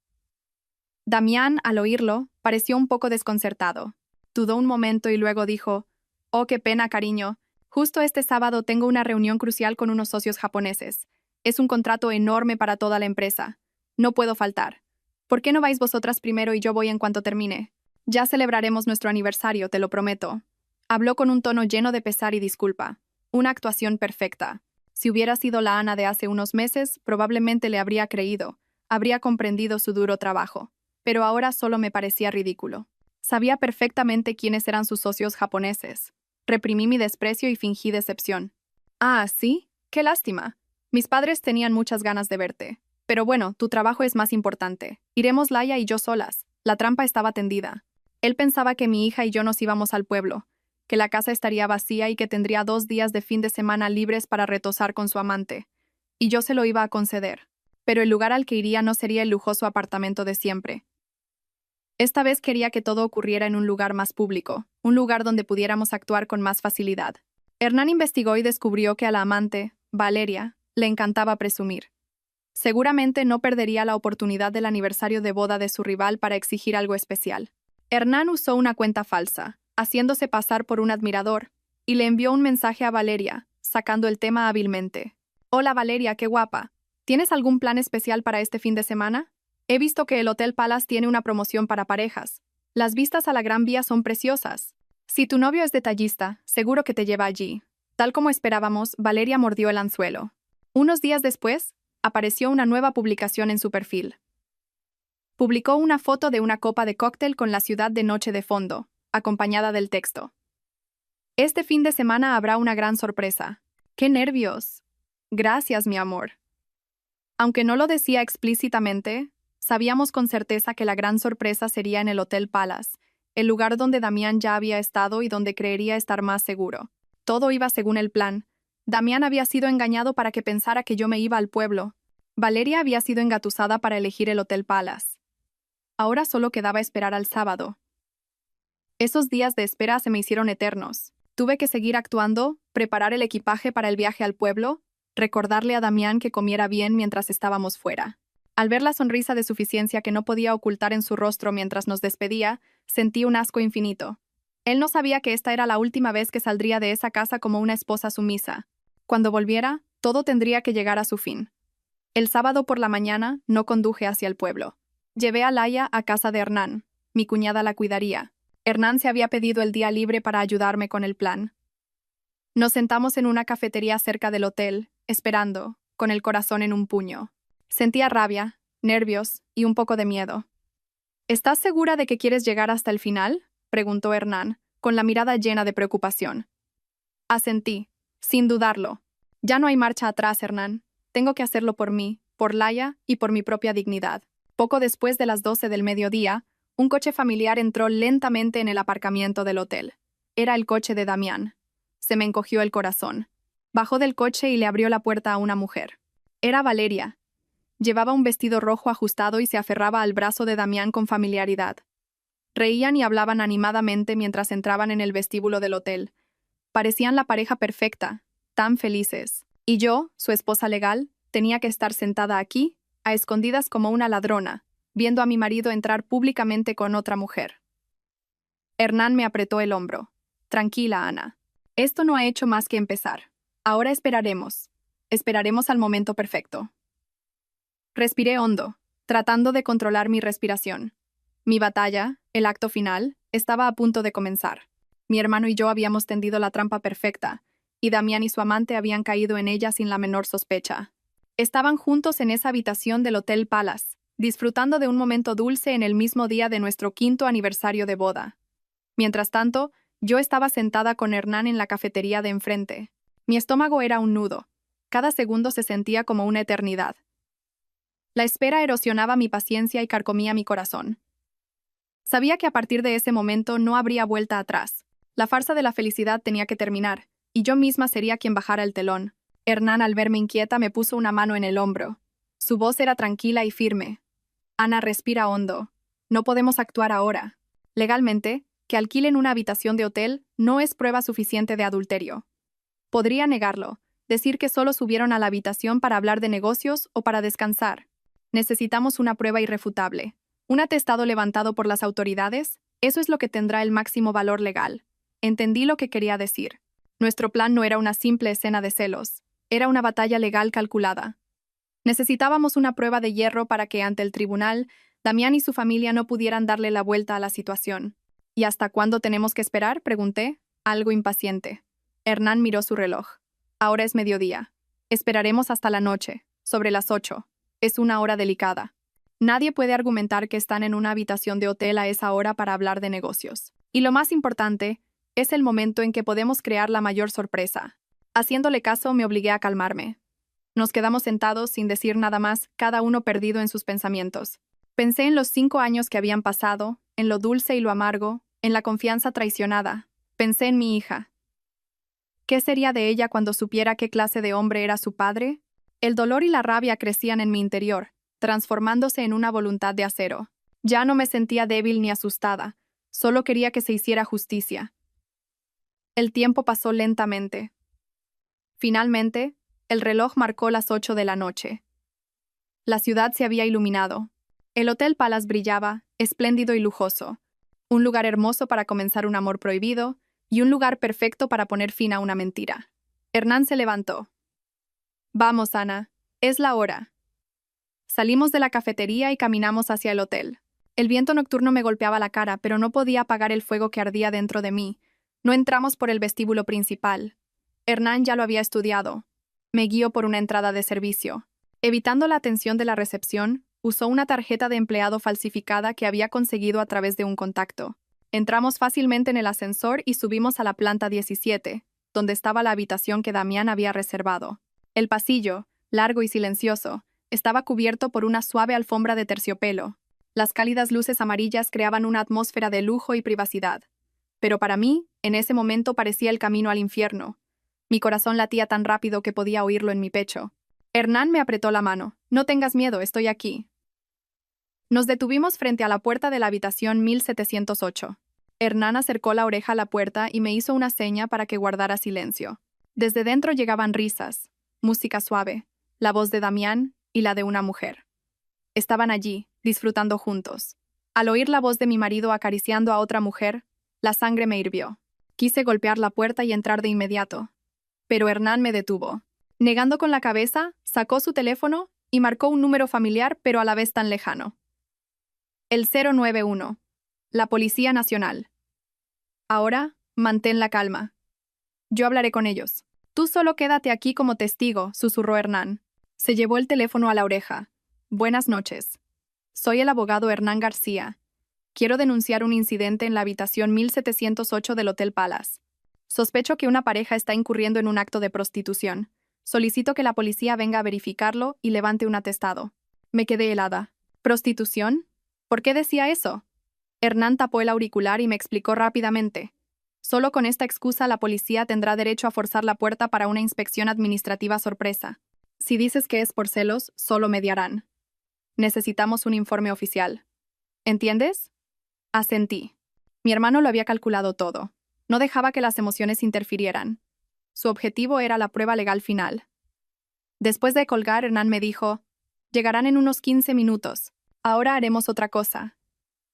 [SPEAKER 1] Damián, al oírlo, pareció un poco desconcertado. Dudó un momento y luego dijo: «Oh, qué pena, cariño. Justo este sábado tengo una reunión crucial con unos socios japoneses. Es un contrato enorme para toda la empresa. No puedo faltar. ¿Por qué no vais vosotras primero y yo voy en cuanto termine? Ya celebraremos nuestro aniversario, te lo prometo». Habló con un tono lleno de pesar y disculpa. Una actuación perfecta. Si hubiera sido la Ana de hace unos meses, probablemente le habría creído, habría comprendido su duro trabajo. Pero ahora solo me parecía ridículo. Sabía perfectamente quiénes eran sus socios japoneses. Reprimí mi desprecio y fingí decepción. «Ah, ¿sí? Qué lástima. Mis padres tenían muchas ganas de verte. Pero bueno, tu trabajo es más importante. Iremos Laia y yo solas». La trampa estaba tendida. Él pensaba que mi hija y yo nos íbamos al pueblo, que la casa estaría vacía y que tendría 2 días de fin de semana libres para retosar con su amante. Y yo se lo iba a conceder. Pero el lugar al que iría no sería el lujoso apartamento de siempre. Esta vez quería que todo ocurriera en un lugar más público, un lugar donde pudiéramos actuar con más facilidad. Hernán investigó y descubrió que a la amante, Valeria, le encantaba presumir. Seguramente no perdería la oportunidad del aniversario de boda de su rival para exigir algo especial. Hernán usó una cuenta falsa, haciéndose pasar por un admirador, y le envió un mensaje a Valeria, sacando el tema hábilmente. «Hola Valeria, qué guapa. ¿Tienes algún plan especial para este fin de semana? He visto que el Hotel Palace tiene una promoción para parejas. Las vistas a la Gran Vía son preciosas. Si tu novio es detallista, seguro que te lleva allí». Tal como esperábamos, Valeria mordió el anzuelo. Unos días después, apareció una nueva publicación en su perfil. Publicó una foto de una copa de cóctel con la ciudad de noche de fondo, acompañada del texto: «Este fin de semana habrá una gran sorpresa. ¡Qué nervios! Gracias, mi amor». Aunque no lo decía explícitamente, sabíamos con certeza que la gran sorpresa sería en el Hotel Palace, el lugar donde Damián ya había estado y donde creería estar más seguro. Todo iba según el plan. Damián había sido engañado para que pensara que yo me iba al pueblo. Valeria había sido engatusada para elegir el Hotel Palace. Ahora solo quedaba esperar al sábado. Esos días de espera se me hicieron eternos. Tuve que seguir actuando, preparar el equipaje para el viaje al pueblo, recordarle a Damián que comiera bien mientras estábamos fuera. Al ver la sonrisa de suficiencia que no podía ocultar en su rostro mientras nos despedía, sentí un asco infinito. Él no sabía que esta era la última vez que saldría de esa casa como una esposa sumisa. Cuando volviera, todo tendría que llegar a su fin. El sábado por la mañana no conduje hacia el pueblo. Llevé a Laia a casa de Hernán. Mi cuñada la cuidaría. Hernán se había pedido el día libre para ayudarme con el plan. Nos sentamos en una cafetería cerca del hotel, esperando, con el corazón en un puño. Sentía rabia, nervios y un poco de miedo. «¿Estás segura de que quieres llegar hasta el final?», preguntó Hernán, con la mirada llena de preocupación. Asentí, sin dudarlo. «Ya no hay marcha atrás, Hernán. Tengo que hacerlo por mí, por Laia y por mi propia dignidad». Poco después de las 12 del mediodía, un coche familiar entró lentamente en el aparcamiento del hotel. Era el coche de Damián. Se me encogió el corazón. Bajó del coche y le abrió la puerta a una mujer. Era Valeria. Llevaba un vestido rojo ajustado y se aferraba al brazo de Damián con familiaridad. Reían y hablaban animadamente mientras entraban en el vestíbulo del hotel. Parecían la pareja perfecta, tan felices. Y yo, su esposa legal, tenía que estar sentada aquí, a escondidas como una ladrona, viendo a mi marido entrar públicamente con otra mujer. Hernán me apretó el hombro. «Tranquila, Ana. Esto no ha hecho más que empezar. Ahora esperaremos. Esperaremos al momento perfecto». Respiré hondo, tratando de controlar mi respiración. Mi batalla, el acto final, estaba a punto de comenzar. Mi hermano y yo habíamos tendido la trampa perfecta, y Damián y su amante habían caído en ella sin la menor sospecha. Estaban juntos en esa habitación del Hotel Palace, disfrutando de un momento dulce en el mismo día de nuestro 5º aniversario de boda. Mientras tanto, yo estaba sentada con Hernán en la cafetería de enfrente. Mi estómago era un nudo. Cada segundo se sentía como una eternidad. La espera erosionaba mi paciencia y carcomía mi corazón. Sabía que a partir de ese momento no habría vuelta atrás. La farsa de la felicidad tenía que terminar, y yo misma sería quien bajara el telón. Hernán, al verme inquieta, me puso una mano en el hombro. Su voz era tranquila y firme. Ana, respira hondo. No podemos actuar ahora. Legalmente, que alquilen una habitación de hotel no es prueba suficiente de adulterio. Podría negarlo, decir que solo subieron a la habitación para hablar de negocios o para descansar. Necesitamos una prueba irrefutable. Un atestado levantado por las autoridades, eso es lo que tendrá el máximo valor legal. Entendí lo que quería decir. Nuestro plan no era una simple escena de celos, era una batalla legal calculada. Necesitábamos una prueba de hierro para que ante el tribunal, Damián y su familia no pudieran darle la vuelta a la situación. ¿Y hasta cuándo tenemos que esperar?, pregunté, algo impaciente. Hernán miró su reloj. Ahora es mediodía. Esperaremos hasta la noche, sobre las 8. Es una hora delicada. Nadie puede argumentar que están en una habitación de hotel a esa hora para hablar de negocios. Y lo más importante, es el momento en que podemos crear la mayor sorpresa. Haciéndole caso, me obligué a calmarme. Nos quedamos sentados sin decir nada más, cada uno perdido en sus pensamientos. Pensé en los 5 años que habían pasado, en lo dulce y lo amargo, en la confianza traicionada. Pensé en mi hija. ¿Qué sería de ella cuando supiera qué clase de hombre era su padre? El dolor y la rabia crecían en mi interior, transformándose en una voluntad de acero. Ya no me sentía débil ni asustada, solo quería que se hiciera justicia. El tiempo pasó lentamente. Finalmente, el reloj marcó las 8 de la noche. La ciudad se había iluminado. El Hotel Palace brillaba, espléndido y lujoso. Un lugar hermoso para comenzar un amor prohibido y un lugar perfecto para poner fin a una mentira. Hernán se levantó. Vamos, Ana, es la hora. Salimos de la cafetería y caminamos hacia el hotel. El viento nocturno me golpeaba la cara, pero no podía apagar el fuego que ardía dentro de mí. No entramos por el vestíbulo principal. Hernán ya lo había estudiado. Me guió por una entrada de servicio. Evitando la atención de la recepción, usó una tarjeta de empleado falsificada que había conseguido a través de un contacto. Entramos fácilmente en el ascensor y subimos a la planta 17, donde estaba la habitación que Damián había reservado. El pasillo, largo y silencioso, estaba cubierto por una suave alfombra de terciopelo. Las cálidas luces amarillas creaban una atmósfera de lujo y privacidad. Pero para mí, en ese momento parecía el camino al infierno. Mi corazón latía tan rápido que podía oírlo en mi pecho. Hernán me apretó la mano. No tengas miedo, estoy aquí. Nos detuvimos frente a la puerta de la habitación 1708. Hernán acercó la oreja a la puerta y me hizo una seña para que guardara silencio. Desde dentro llegaban risas, música suave, la voz de Damián y la de una mujer. Estaban allí, disfrutando juntos. Al oír la voz de mi marido acariciando a otra mujer, la sangre me hirvió. Quise golpear la puerta y entrar de inmediato. Pero Hernán me detuvo. Negando con la cabeza, sacó su teléfono y marcó un número familiar pero a la vez tan lejano. El 091. La Policía Nacional. Ahora, mantén la calma. Yo hablaré con ellos. Tú solo quédate aquí como testigo, susurró Hernán. Se llevó el teléfono a la oreja. Buenas noches. Soy el abogado Hernán García. Quiero denunciar un incidente en la habitación 1708 del Hotel Palace. Sospecho que una pareja está incurriendo en un acto de prostitución. Solicito que la policía venga a verificarlo y levante un atestado. Me quedé helada. ¿Prostitución? ¿Por qué decía eso? Hernán tapó el auricular y me explicó rápidamente. Solo con esta excusa la policía tendrá derecho a forzar la puerta para una inspección administrativa sorpresa. Si dices que es por celos, solo mediarán. Necesitamos un informe oficial. ¿Entiendes? Asentí. Mi hermano lo había calculado todo. No dejaba que las emociones interfirieran. Su objetivo era la prueba legal final. Después de colgar, Hernán me dijo, llegarán en unos 15 minutos. Ahora haremos otra cosa.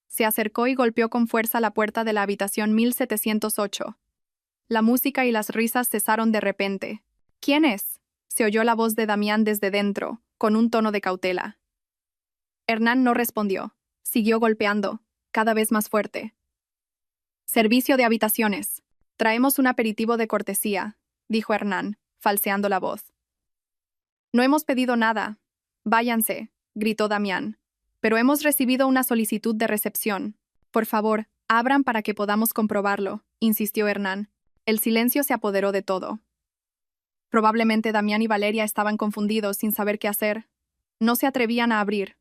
[SPEAKER 1] Se acercó y golpeó con fuerza la puerta de la habitación 1708. La música y las risas cesaron de repente. ¿Quién es? Se oyó la voz de Damián desde dentro, con un tono de cautela. Hernán no respondió. Siguió golpeando, cada vez más fuerte. Servicio de habitaciones. Traemos un aperitivo de cortesía, dijo Hernán, falseando la voz. No hemos pedido nada. Váyanse, gritó Damián. Pero hemos recibido una solicitud de recepción. Por favor, abran para que podamos comprobarlo, insistió Hernán. El silencio se apoderó de todo. Probablemente Damián y Valeria estaban confundidos sin saber qué hacer. No se atrevían a abrir.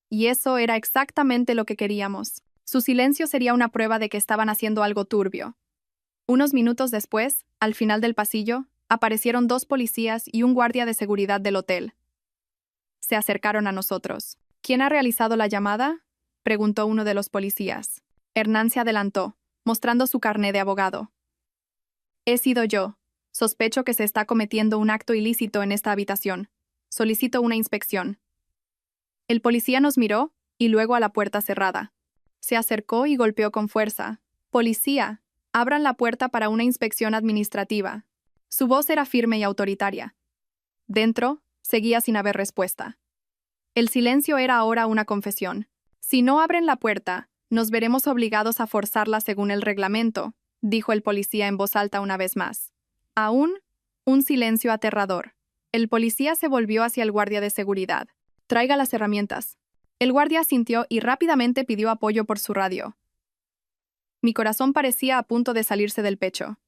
[SPEAKER 1] Y eso era exactamente lo que queríamos. Su silencio sería una prueba de que estaban haciendo algo turbio. Unos minutos después, al final del pasillo, aparecieron 2 policías y un guardia de seguridad del hotel. Se acercaron a nosotros. ¿Quién ha realizado la llamada?, preguntó uno de los policías. Hernán se adelantó, mostrando su carné de abogado. He sido yo. Sospecho que se está cometiendo un acto ilícito en esta habitación. Solicito una inspección. El policía nos miró y luego a la puerta cerrada. Se acercó y golpeó con fuerza. Policía, abran la puerta para una inspección administrativa. Su voz era firme y autoritaria. Dentro, seguía sin haber respuesta. El silencio era ahora una confesión. Si no abren la puerta, nos veremos obligados a forzarla según el reglamento, dijo el policía en voz alta una vez más. Aún, un silencio aterrador. El policía se volvió hacia el guardia de seguridad. Traiga las herramientas. El guardia asintió y rápidamente pidió apoyo por su radio. Mi corazón parecía a punto de salirse del pecho.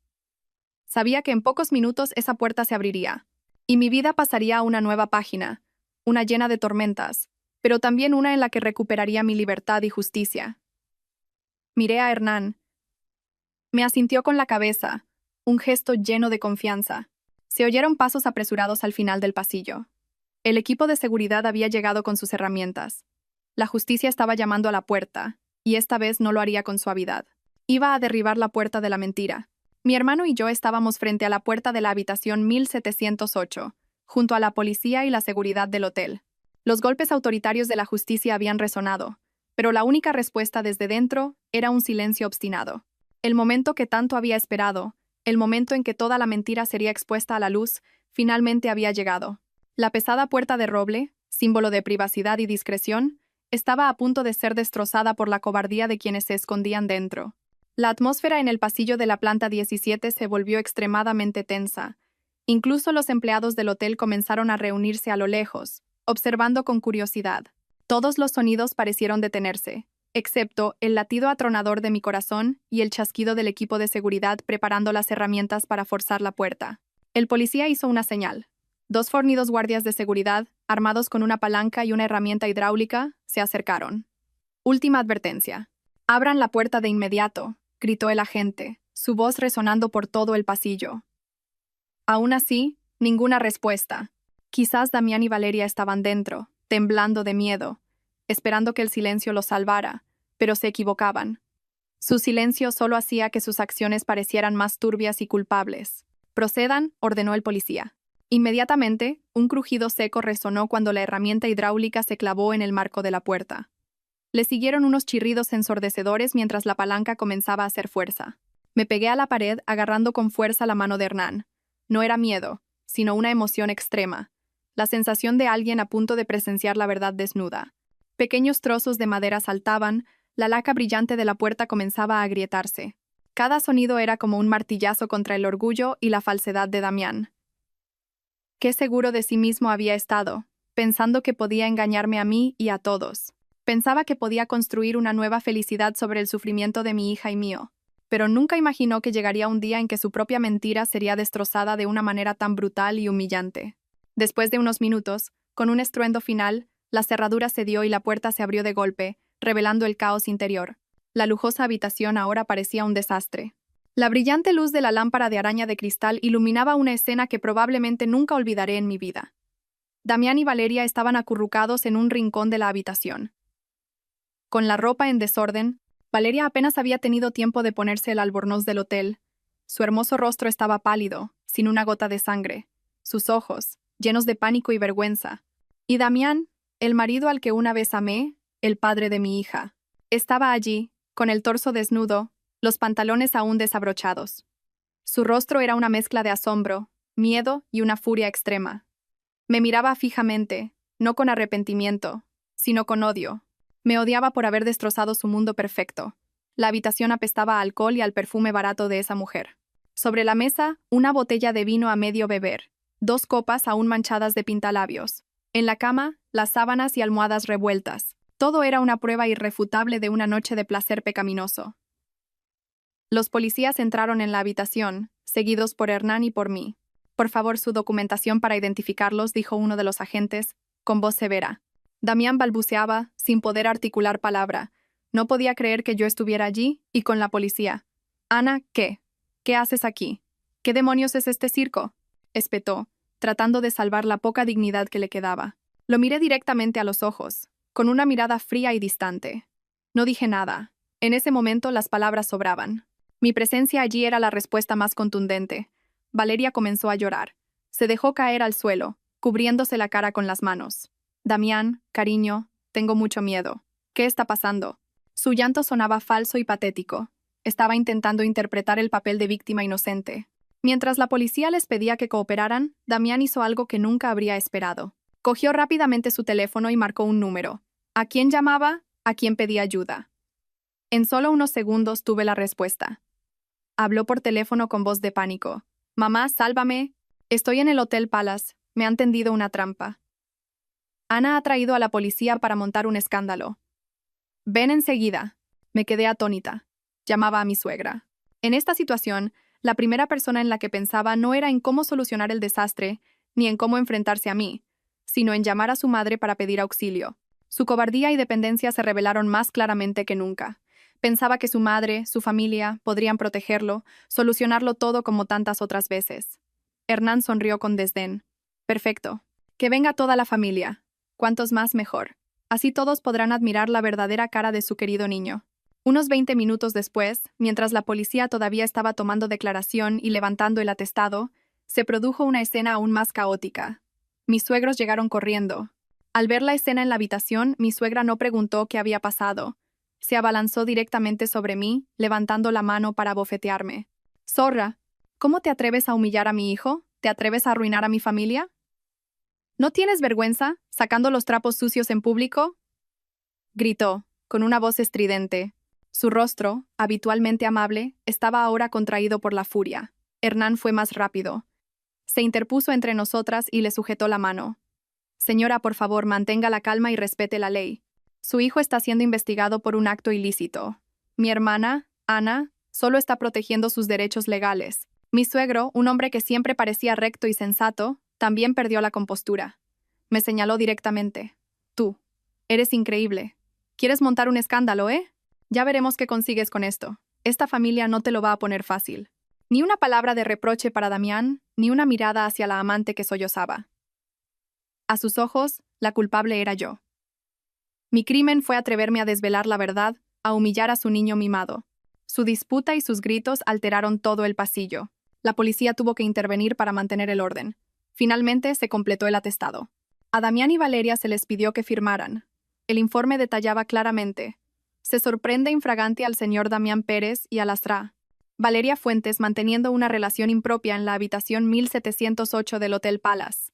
[SPEAKER 1] Sabía que en pocos minutos esa puerta se abriría, y mi vida pasaría a una nueva página, una llena de tormentas, pero también una en la que recuperaría mi libertad y justicia. Miré a Hernán. Me asintió con la cabeza, un gesto lleno de confianza. Se oyeron pasos apresurados al final del pasillo. El equipo de seguridad había llegado con sus herramientas. La justicia estaba llamando a la puerta, y esta vez no lo haría con suavidad. Iba a derribar la puerta de la mentira. Mi hermano y yo estábamos frente a la puerta de la habitación 1708, junto a la policía y la seguridad del hotel. Los golpes autoritarios de la justicia habían resonado, pero la única respuesta desde dentro era un silencio obstinado. El momento que tanto había esperado, el momento en que toda la mentira sería expuesta a la luz, finalmente había llegado. La pesada puerta de roble, símbolo de privacidad y discreción, estaba a punto de ser destrozada por la cobardía de quienes se escondían dentro. La atmósfera en el pasillo de la planta 17 se volvió extremadamente tensa. Incluso los empleados del hotel comenzaron a reunirse a lo lejos, observando con curiosidad. Todos los sonidos parecieron detenerse, excepto el latido atronador de mi corazón y el chasquido del equipo de seguridad preparando las herramientas para forzar la puerta. El policía hizo una señal. 2 fornidos guardias de seguridad, armados con una palanca y una herramienta hidráulica, se acercaron. Última advertencia. Abran la puerta de inmediato, gritó el agente, su voz resonando por todo el pasillo. Aún así, ninguna respuesta. Quizás Damián y Valeria estaban dentro, temblando de miedo, esperando que el silencio los salvara, pero se equivocaban. Su silencio solo hacía que sus acciones parecieran más turbias y culpables. Procedan, ordenó el policía. Inmediatamente, un crujido seco resonó cuando la herramienta hidráulica se clavó en el marco de la puerta. Le siguieron unos chirridos ensordecedores mientras la palanca comenzaba a hacer fuerza. Me pegué a la pared agarrando con fuerza la mano de Hernán. No era miedo, sino una emoción extrema. La sensación de alguien a punto de presenciar la verdad desnuda. Pequeños trozos de madera saltaban, la laca brillante de la puerta comenzaba a agrietarse. Cada sonido era como un martillazo contra el orgullo y la falsedad de Damián. Qué seguro de sí mismo había estado, pensando que podía engañarme a mí y a todos. Pensaba que podía construir una nueva felicidad sobre el sufrimiento de mi hija y mío, pero nunca imaginó que llegaría un día en que su propia mentira sería destrozada de una manera tan brutal y humillante. Después de unos minutos, con un estruendo final, la cerradura cedió y la puerta se abrió de golpe, revelando el caos interior. La lujosa habitación ahora parecía un desastre. La brillante luz de la lámpara de araña de cristal iluminaba una escena que probablemente nunca olvidaré en mi vida. Damián y Valeria estaban acurrucados en un rincón de la habitación. Con la ropa en desorden, Valeria apenas había tenido tiempo de ponerse el albornoz del hotel. Su hermoso rostro estaba pálido, sin una gota de sangre, sus ojos, llenos de pánico y vergüenza. Y Damián, el marido al que una vez amé, el padre de mi hija, estaba allí, con el torso desnudo, los pantalones aún desabrochados. Su rostro era una mezcla de asombro, miedo y una furia extrema. Me miraba fijamente, no con arrepentimiento, sino con odio. Me odiaba por haber destrozado su mundo perfecto. La habitación apestaba a alcohol y al perfume barato de esa mujer. Sobre la mesa, una botella de vino a medio beber, 2 copas aún manchadas de pintalabios. En la cama, las sábanas y almohadas revueltas. Todo era una prueba irrefutable de una noche de placer pecaminoso. Los policías entraron en la habitación, seguidos por Hernán y por mí. «Por favor, su documentación para identificarlos», dijo uno de los agentes, con voz severa. Damián balbuceaba, sin poder articular palabra. No podía creer que yo estuviera allí y con la policía. «Ana, ¿qué? ¿Qué haces aquí? ¿Qué demonios es este circo?», espetó, tratando de salvar la poca dignidad que le quedaba. Lo miré directamente a los ojos, con una mirada fría y distante. No dije nada. En ese momento las palabras sobraban. Mi presencia allí era la respuesta más contundente. Valeria comenzó a llorar. Se dejó caer al suelo, cubriéndose la cara con las manos. «Damián, cariño, tengo mucho miedo. ¿Qué está pasando?». Su llanto sonaba falso y patético. Estaba intentando interpretar el papel de víctima inocente. Mientras la policía les pedía que cooperaran, Damián hizo algo que nunca habría esperado. Cogió rápidamente su teléfono y marcó un número. ¿A quién llamaba? ¿A quién pedía ayuda? En solo unos segundos tuve la respuesta. Habló por teléfono con voz de pánico. «Mamá, sálvame. Estoy en el Hotel Palace. Me han tendido una trampa. Ana ha traído a la policía para montar un escándalo. Ven enseguida». Me quedé atónita. Llamaba a mi suegra. En esta situación, la primera persona en la que pensaba no era en cómo solucionar el desastre, ni en cómo enfrentarse a mí, sino en llamar a su madre para pedir auxilio. Su cobardía y dependencia se revelaron más claramente que nunca. Pensaba que su madre, su familia, podrían protegerlo, solucionarlo todo como tantas otras veces. Hernán sonrió con desdén. «Perfecto. Que venga toda la familia. Cuantos más mejor. Así todos podrán admirar la verdadera cara de su querido niño». Unos 20 minutos después, mientras la policía todavía estaba tomando declaración y levantando el atestado, se produjo una escena aún más caótica. Mis suegros llegaron corriendo. Al ver la escena en la habitación, mi suegra no preguntó qué había pasado. Se abalanzó directamente sobre mí, levantando la mano para bofetearme. «Zorra, ¿cómo te atreves a humillar a mi hijo? ¿Te atreves a arruinar a mi familia? ¿No tienes vergüenza, sacando los trapos sucios en público?», gritó, con una voz estridente. Su rostro, habitualmente amable, estaba ahora contraído por la furia. Hernán fue más rápido. Se interpuso entre nosotras y le sujetó la mano. «Señora, por favor, mantenga la calma y respete la ley. Su hijo está siendo investigado por un acto ilícito. Mi hermana, Ana, solo está protegiendo sus derechos legales». Mi suegro, un hombre que siempre parecía recto y sensato, también perdió la compostura. Me señaló directamente. «Tú. Eres increíble. ¿Quieres montar un escándalo, eh? Ya veremos qué consigues con esto. Esta familia no te lo va a poner fácil». Ni una palabra de reproche para Damián, ni una mirada hacia la amante que sollozaba. A sus ojos, la culpable era yo. Mi crimen fue atreverme a desvelar la verdad, a humillar a su niño mimado. Su disputa y sus gritos alteraron todo el pasillo. La policía tuvo que intervenir para mantener el orden. Finalmente se completó el atestado. A Damián y Valeria se les pidió que firmaran. El informe detallaba claramente: se sorprende infragante al señor Damián Pérez y a Lastra. Valeria Fuentes manteniendo una relación impropia en la habitación 1708 del Hotel Palace.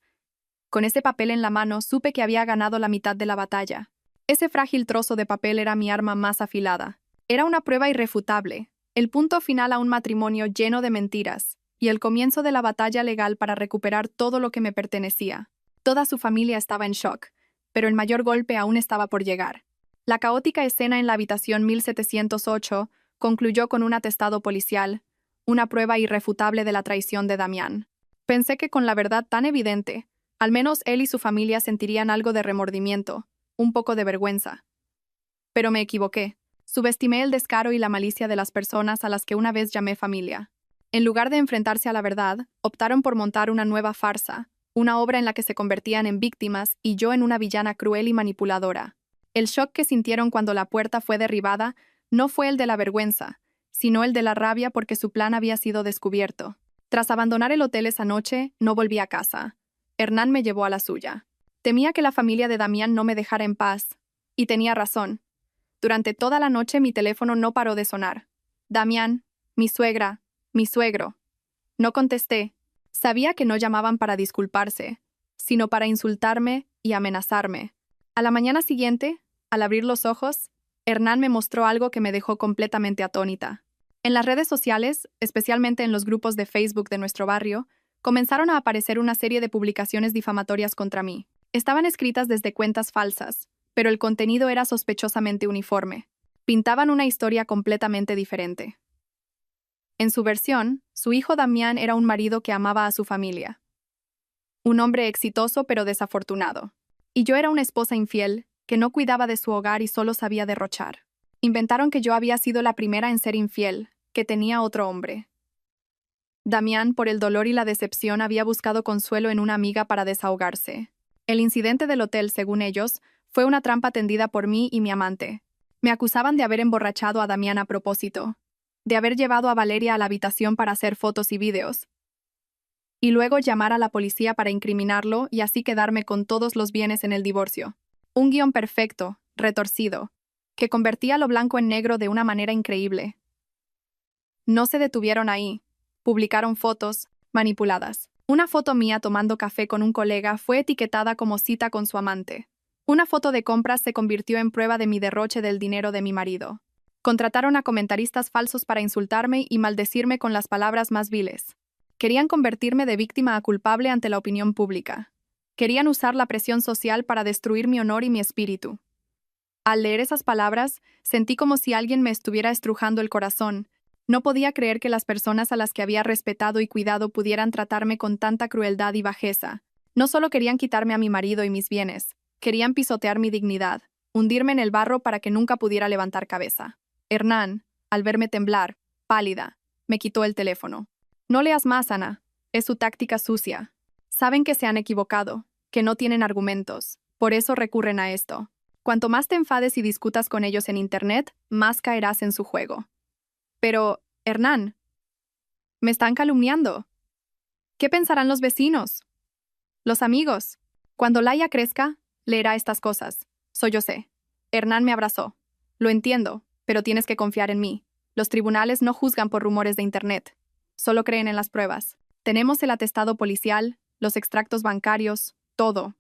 [SPEAKER 1] Con ese papel en la mano supe que había ganado la mitad de la batalla. Ese frágil trozo de papel era mi arma más afilada. Era una prueba irrefutable, el punto final a un matrimonio lleno de mentiras, y el comienzo de la batalla legal para recuperar todo lo que me pertenecía. Toda su familia estaba en shock, pero el mayor golpe aún estaba por llegar. La caótica escena en la habitación 1708 concluyó con un atestado policial, una prueba irrefutable de la traición de Damián. Pensé que con la verdad tan evidente, al menos él y su familia sentirían algo de remordimiento, un poco de vergüenza. Pero me equivoqué. Subestimé el descaro y la malicia de las personas a las que una vez llamé familia. En lugar de enfrentarse a la verdad, optaron por montar una nueva farsa, una obra en la que se convertían en víctimas y yo en una villana cruel y manipuladora. El shock que sintieron cuando la puerta fue derribada no fue el de la vergüenza, sino el de la rabia porque su plan había sido descubierto. Tras abandonar el hotel esa noche, no volví a casa. Hernán me llevó a la suya. Temía que la familia de Damián no me dejara en paz. Y tenía razón. Durante toda la noche mi teléfono no paró de sonar. «Damián, mi suegra, mi suegro». No contesté. Sabía que no llamaban para disculparse, sino para insultarme y amenazarme. A la mañana siguiente, al abrir los ojos, Hernán me mostró algo que me dejó completamente atónita. En las redes sociales, especialmente en los grupos de Facebook de nuestro barrio, comenzaron a aparecer una serie de publicaciones difamatorias contra mí. Estaban escritas desde cuentas falsas, pero el contenido era sospechosamente uniforme. Pintaban una historia completamente diferente. En su versión, su hijo Damián era un marido que amaba a su familia. Un hombre exitoso pero desafortunado. Y yo era una esposa infiel, que no cuidaba de su hogar y solo sabía derrochar. Inventaron que yo había sido la primera en ser infiel, que tenía otro hombre. Damián, por el dolor y la decepción, había buscado consuelo en una amiga para desahogarse. El incidente del hotel, según ellos, fue una trampa tendida por mí y mi amante. Me acusaban de haber emborrachado a Damián a propósito, de haber llevado a Valeria a la habitación para hacer fotos y videos, y luego llamar a la policía para incriminarlo y así quedarme con todos los bienes en el divorcio. Un guión perfecto, retorcido, que convertía lo blanco en negro de una manera increíble. No se detuvieron ahí. Publicaron fotos manipuladas. Una foto mía tomando café con un colega fue etiquetada como cita con su amante. Una foto de compras se convirtió en prueba de mi derroche del dinero de mi marido. Contrataron a comentaristas falsos para insultarme y maldecirme con las palabras más viles. Querían convertirme de víctima a culpable ante la opinión pública. Querían usar la presión social para destruir mi honor y mi espíritu. Al leer esas palabras, sentí como si alguien me estuviera estrujando el corazón. No podía creer que las personas a las que había respetado y cuidado pudieran tratarme con tanta crueldad y bajeza. No solo querían quitarme a mi marido y mis bienes, querían pisotear mi dignidad, hundirme en el barro para que nunca pudiera levantar cabeza. Hernán, al verme temblar, pálida, me quitó el teléfono. No leas más, Ana. Es su táctica sucia. Saben que se han equivocado, que no tienen argumentos. Por eso recurren a esto. Cuanto más te enfades y discutas con ellos en Internet, más caerás en su juego. Pero, Hernán, me están calumniando. ¿Qué pensarán los vecinos? Los amigos. Cuando Laia crezca, leerá estas cosas. Sollocé. Hernán me abrazó. Lo entiendo, pero tienes que confiar en mí. Los tribunales no juzgan por rumores de Internet. Solo creen en las pruebas. Tenemos el atestado policial, los extractos bancarios, todo.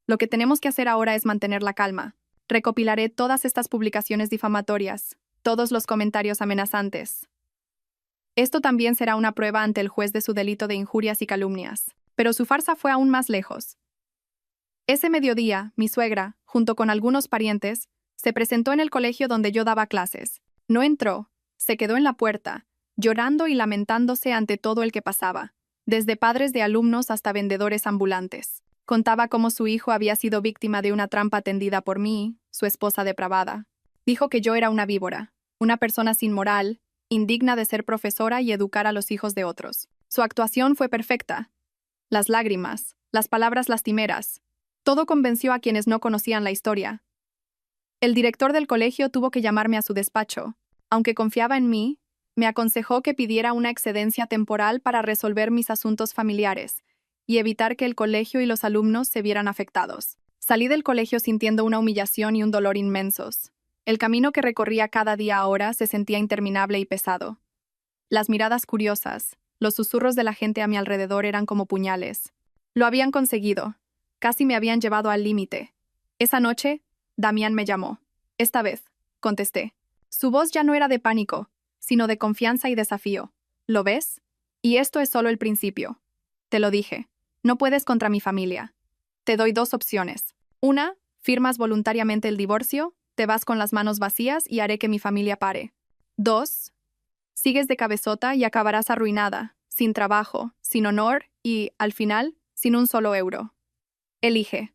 [SPEAKER 1] Lo que tenemos que hacer ahora es mantener la calma. Recopilaré todas estas publicaciones difamatorias, todos los comentarios amenazantes. Esto también será una prueba ante el juez de su delito de injurias y calumnias. Pero su farsa fue aún más lejos. Ese mediodía, mi suegra, junto con algunos parientes, se presentó en el colegio donde yo daba clases. No entró, se quedó en la puerta, llorando y lamentándose ante todo el que pasaba, desde padres de alumnos hasta vendedores ambulantes. Contaba cómo su hijo había sido víctima de una trampa tendida por mí, su esposa depravada. Dijo que yo era una víbora, una persona sin moral, indigna de ser profesora y educar a los hijos de otros. Su actuación fue perfecta. Las lágrimas, las palabras lastimeras, todo convenció a quienes no conocían la historia. El director del colegio tuvo que llamarme a su despacho. Aunque confiaba en mí, me aconsejó que pidiera una excedencia temporal para resolver mis asuntos familiares y evitar que el colegio y los alumnos se vieran afectados. Salí del colegio sintiendo una humillación y un dolor inmensos. El camino que recorría cada día ahora se sentía interminable y pesado. Las miradas curiosas, los susurros de la gente a mi alrededor eran como puñales. Lo habían conseguido. Casi me habían llevado al límite. Esa noche, Damián me llamó. Esta vez, contesté. Su voz ya no era de pánico, sino de confianza y desafío. ¿Lo ves? Y esto es solo el principio. Te lo dije. No puedes contra mi familia. Te doy dos opciones. Una, firmas voluntariamente el divorcio, te vas con las manos vacías y haré que mi familia pare. Dos, sigues de cabezota y acabarás arruinada, sin trabajo, sin honor y, al final, sin un solo euro. Elige.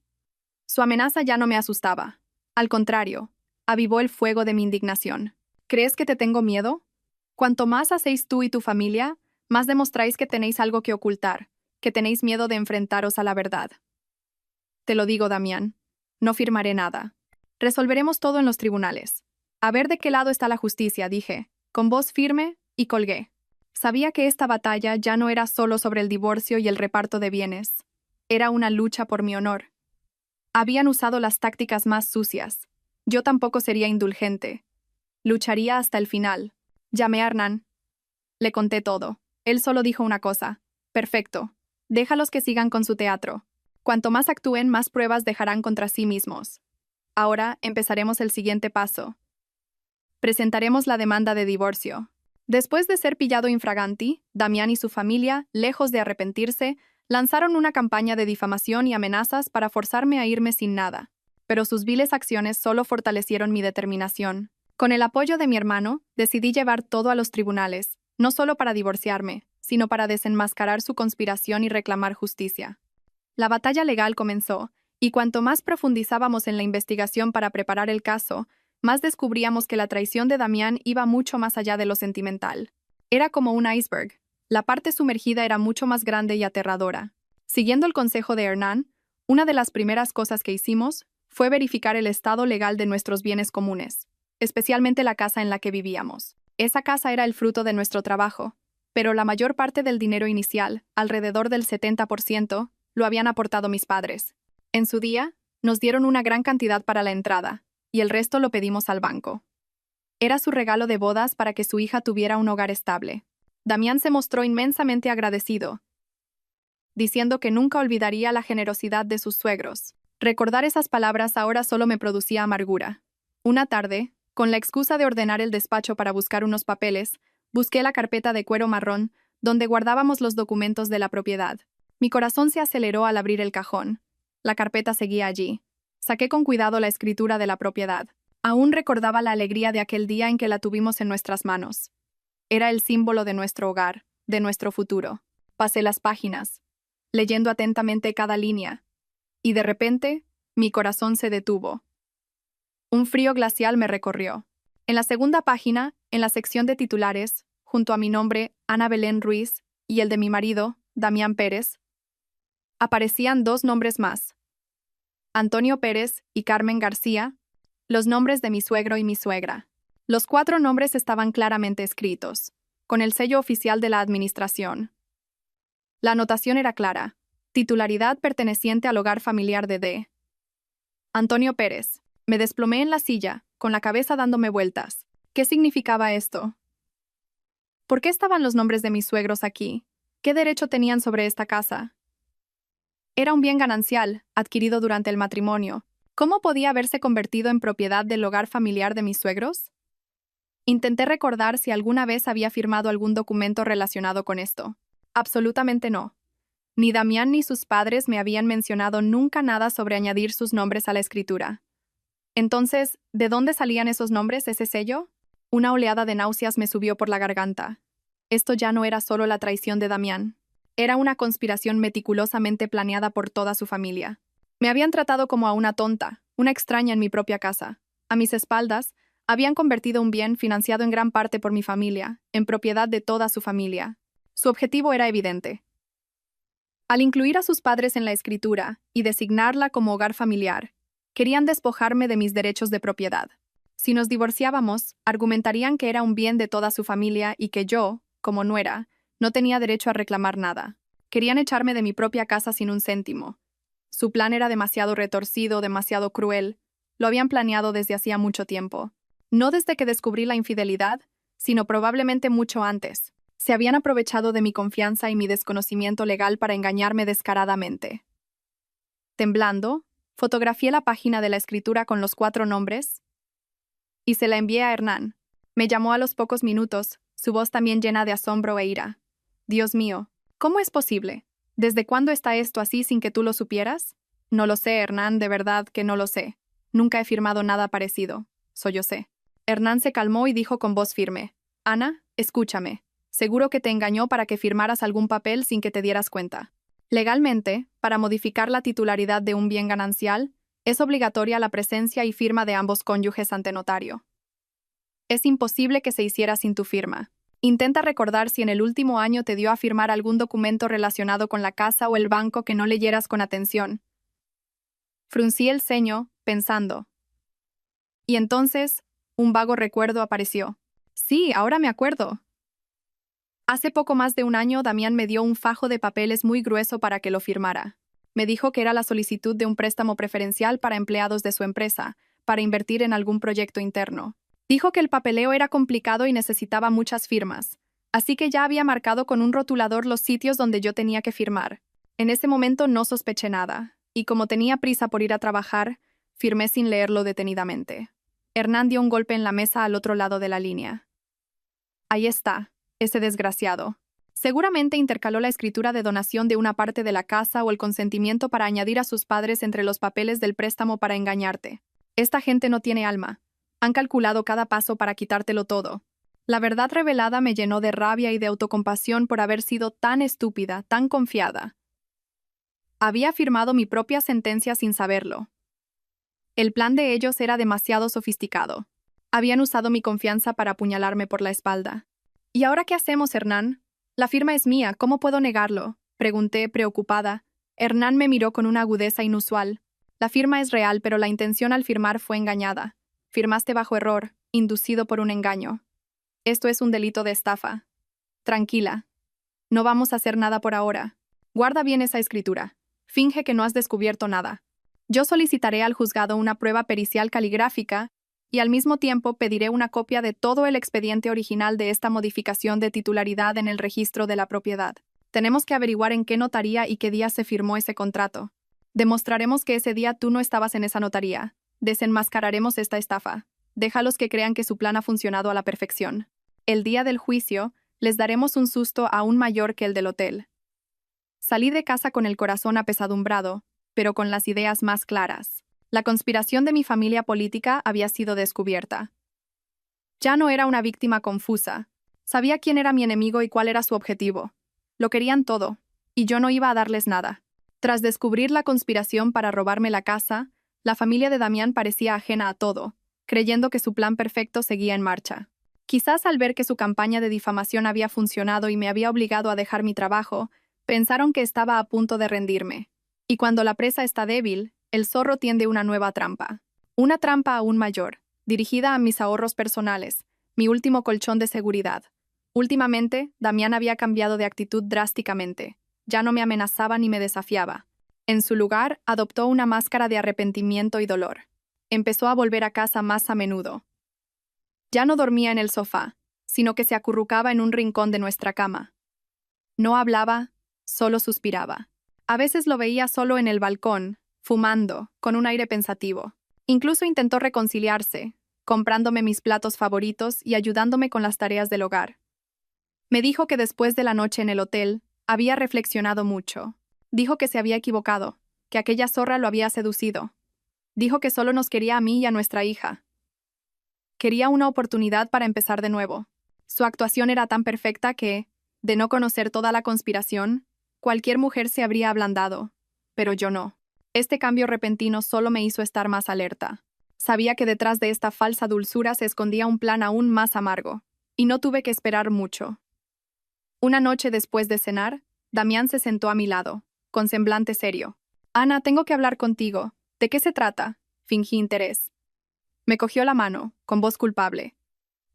[SPEAKER 1] Su amenaza ya no me asustaba. Al contrario, avivó el fuego de mi indignación. ¿Crees que te tengo miedo? Cuanto más hacéis tú y tu familia, más demostráis que tenéis algo que ocultar, que tenéis miedo de enfrentaros a la verdad. Te lo digo, Damián. No firmaré nada. Resolveremos todo en los tribunales. A ver de qué lado está la justicia, dije, con voz firme, y colgué. Sabía que esta batalla ya no era solo sobre el divorcio y el reparto de bienes. Era una lucha por mi honor. Habían usado las tácticas más sucias. Yo tampoco sería indulgente. Lucharía hasta el final. Llamé a Hernán. Le conté todo. Él solo dijo una cosa. Perfecto. Déjalos que sigan con su teatro. Cuanto más actúen, más pruebas dejarán contra sí mismos. Ahora empezaremos el siguiente paso. Presentaremos la demanda de divorcio. Después de ser pillado infraganti, Damián y su familia, lejos de arrepentirse, lanzaron una campaña de difamación y amenazas para forzarme a irme sin nada. Pero sus viles acciones solo fortalecieron mi determinación. Con el apoyo de mi hermano, decidí llevar todo a los tribunales, no solo para divorciarme, sino para desenmascarar su conspiración y reclamar justicia. La batalla legal comenzó, y cuanto más profundizábamos en la investigación para preparar el caso, más descubríamos que la traición de Damián iba mucho más allá de lo sentimental. Era como un iceberg. La parte sumergida era mucho más grande y aterradora. Siguiendo el consejo de Hernán, una de las primeras cosas que hicimos fue verificar el estado legal de nuestros bienes comunes, especialmente la casa en la que vivíamos. Esa casa era el fruto de nuestro trabajo, pero la mayor parte del dinero inicial, alrededor del 70%, lo habían aportado mis padres. En su día, nos dieron una gran cantidad para la entrada, y el resto lo pedimos al banco. Era su regalo de bodas para que su hija tuviera un hogar estable. Damián se mostró inmensamente agradecido, diciendo que nunca olvidaría la generosidad de sus suegros. Recordar esas palabras ahora solo me producía amargura. Una tarde, con la excusa de ordenar el despacho para buscar unos papeles, busqué la carpeta de cuero marrón, donde guardábamos los documentos de la propiedad. Mi corazón se aceleró al abrir el cajón. La carpeta seguía allí. Saqué con cuidado la escritura de la propiedad. Aún recordaba la alegría de aquel día en que la tuvimos en nuestras manos. Era el símbolo de nuestro hogar, de nuestro futuro. Pasé las páginas, leyendo atentamente cada línea, y de repente, mi corazón se detuvo. Un frío glacial me recorrió. En la segunda página, en la sección de titulares, junto a mi nombre, Ana Belén Ruiz, y el de mi marido, Damián Pérez, aparecían dos nombres más: Antonio Pérez y Carmen García, los nombres de mi suegro y mi suegra. Los 4 nombres estaban claramente escritos, con el sello oficial de la administración. La anotación era clara: titularidad perteneciente al hogar familiar de D. Antonio Pérez. Me desplomé en la silla, con la cabeza dándome vueltas. ¿Qué significaba esto? ¿Por qué estaban los nombres de mis suegros aquí? ¿Qué derecho tenían sobre esta casa? Era un bien ganancial, adquirido durante el matrimonio. ¿Cómo podía haberse convertido en propiedad del hogar familiar de mis suegros? Intenté recordar si alguna vez había firmado algún documento relacionado con esto. Absolutamente no. Ni Damián ni sus padres me habían mencionado nunca nada sobre añadir sus nombres a la escritura. Entonces, ¿de dónde salían esos nombres, ese sello? Una oleada de náuseas me subió por la garganta. Esto ya no era solo la traición de Damián. Era una conspiración meticulosamente planeada por toda su familia. Me habían tratado como a una tonta, una extraña en mi propia casa. A mis espaldas, habían convertido un bien financiado en gran parte por mi familia, en propiedad de toda su familia. Su objetivo era evidente. Al incluir a sus padres en la escritura y designarla como hogar familiar, querían despojarme de mis derechos de propiedad. Si nos divorciábamos, argumentarían que era un bien de toda su familia y que yo, como nuera, no tenía derecho a reclamar nada. Querían echarme de mi propia casa sin un céntimo. Su plan era demasiado retorcido, demasiado cruel. Lo habían planeado desde hacía mucho tiempo. No desde que descubrí la infidelidad, sino probablemente mucho antes. Se habían aprovechado de mi confianza y mi desconocimiento legal para engañarme descaradamente. Temblando, fotografié la página de la escritura con los 4 nombres y se la envié a Hernán. Me llamó a los pocos minutos, su voz también llena de asombro e ira. Dios mío, ¿cómo es posible? ¿Desde cuándo está esto así sin que tú lo supieras? No lo sé, Hernán, de verdad que no lo sé. Nunca he firmado nada parecido. Sollocé. Hernán se calmó y dijo con voz firme: Ana, escúchame. Seguro que te engañó para que firmaras algún papel sin que te dieras cuenta. Legalmente, para modificar la titularidad de un bien ganancial, es obligatoria la presencia y firma de ambos cónyuges ante notario. Es imposible que se hiciera sin tu firma. Intenta recordar si en el último año te dio a firmar algún documento relacionado con la casa o el banco que no leyeras con atención. Fruncí el ceño, pensando. Y entonces, un vago recuerdo apareció. Sí, ahora me acuerdo. Hace poco más de un año, Damián me dio un fajo de papeles muy grueso para que lo firmara. Me dijo que era la solicitud de un préstamo preferencial para empleados de su empresa, para invertir en algún proyecto interno. Dijo que el papeleo era complicado y necesitaba muchas firmas, así que ya había marcado con un rotulador los sitios donde yo tenía que firmar. En ese momento no sospeché nada, y como tenía prisa por ir a trabajar, firmé sin leerlo detenidamente. Hernán dio un golpe en la mesa al otro lado de la línea. Ahí está, ese desgraciado. Seguramente intercaló la escritura de donación de una parte de la casa o el consentimiento para añadir a sus padres entre los papeles del préstamo para engañarte. Esta gente no tiene alma. Han calculado cada paso para quitártelo todo. La verdad revelada me llenó de rabia y de autocompasión por haber sido tan estúpida, tan confiada. Había firmado mi propia sentencia sin saberlo. El plan de ellos era demasiado sofisticado. Habían usado mi confianza para apuñalarme por la espalda. ¿Y ahora qué hacemos, Hernán? La firma es mía, ¿cómo puedo negarlo? Pregunté, preocupada. Hernán me miró con una agudeza inusual. La firma es real, pero la intención al firmar fue engañada. Firmaste bajo error, inducido por un engaño. Esto es un delito de estafa. Tranquila. No vamos a hacer nada por ahora. Guarda bien esa escritura. Finge que no has descubierto nada. Yo solicitaré al juzgado una prueba pericial caligráfica y al mismo tiempo pediré una copia de todo el expediente original de esta modificación de titularidad en el registro de la propiedad. Tenemos que averiguar en qué notaría y qué día se firmó ese contrato. Demostraremos que ese día tú no estabas en esa notaría. Desenmascararemos esta estafa. Déjalos que crean que su plan ha funcionado a la perfección. El día del juicio, les daremos un susto aún mayor que el del hotel. Salí de casa con el corazón apesadumbrado, pero con las ideas más claras. La conspiración de mi familia política había sido descubierta. Ya no era una víctima confusa. Sabía quién era mi enemigo y cuál era su objetivo. Lo querían todo, y yo no iba a darles nada. Tras descubrir la conspiración para robarme la casa, la familia de Damián parecía ajena a todo, creyendo que su plan perfecto seguía en marcha. Quizás al ver que su campaña de difamación había funcionado y me había obligado a dejar mi trabajo, pensaron que estaba a punto de rendirme. Y cuando la presa está débil, el zorro tiende una nueva trampa. Una trampa aún mayor, dirigida a mis ahorros personales, mi último colchón de seguridad. Últimamente, Damián había cambiado de actitud drásticamente. Ya no me amenazaba ni me desafiaba. En su lugar, adoptó una máscara de arrepentimiento y dolor. Empezó a volver a casa más a menudo. Ya no dormía en el sofá, sino que se acurrucaba en un rincón de nuestra cama. No hablaba, solo suspiraba. A veces lo veía solo en el balcón, fumando, con un aire pensativo. Incluso intentó reconciliarse, comprándome mis platos favoritos y ayudándome con las tareas del hogar. Me dijo que después de la noche en el hotel, había reflexionado mucho. Dijo que se había equivocado, que aquella zorra lo había seducido. Dijo que solo nos quería a mí y a nuestra hija. Quería una oportunidad para empezar de nuevo. Su actuación era tan perfecta que, de no conocer toda la conspiración, cualquier mujer se habría ablandado, pero yo no. Este cambio repentino solo me hizo estar más alerta. Sabía que detrás de esta falsa dulzura se escondía un plan aún más amargo, y no tuve que esperar mucho. Una noche después de cenar, Damián se sentó a mi lado, con semblante serio. «Ana, tengo que hablar contigo. ¿De qué se trata?» Fingí interés. Me cogió la mano, con voz culpable.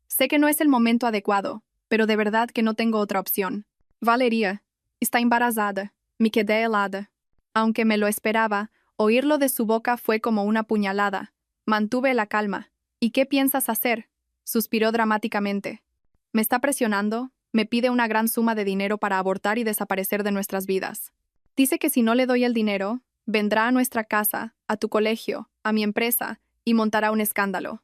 [SPEAKER 1] «Sé que no es el momento adecuado, pero de verdad que no tengo otra opción. Valeria está embarazada». Me quedé helada. Aunque me lo esperaba, oírlo de su boca fue como una puñalada. Mantuve la calma. «¿Y qué piensas hacer?», suspiró dramáticamente. «Me está presionando, me pide una gran suma de dinero para abortar y desaparecer de nuestras vidas. Dice que si no le doy el dinero, vendrá a nuestra casa, a tu colegio, a mi empresa, y montará un escándalo.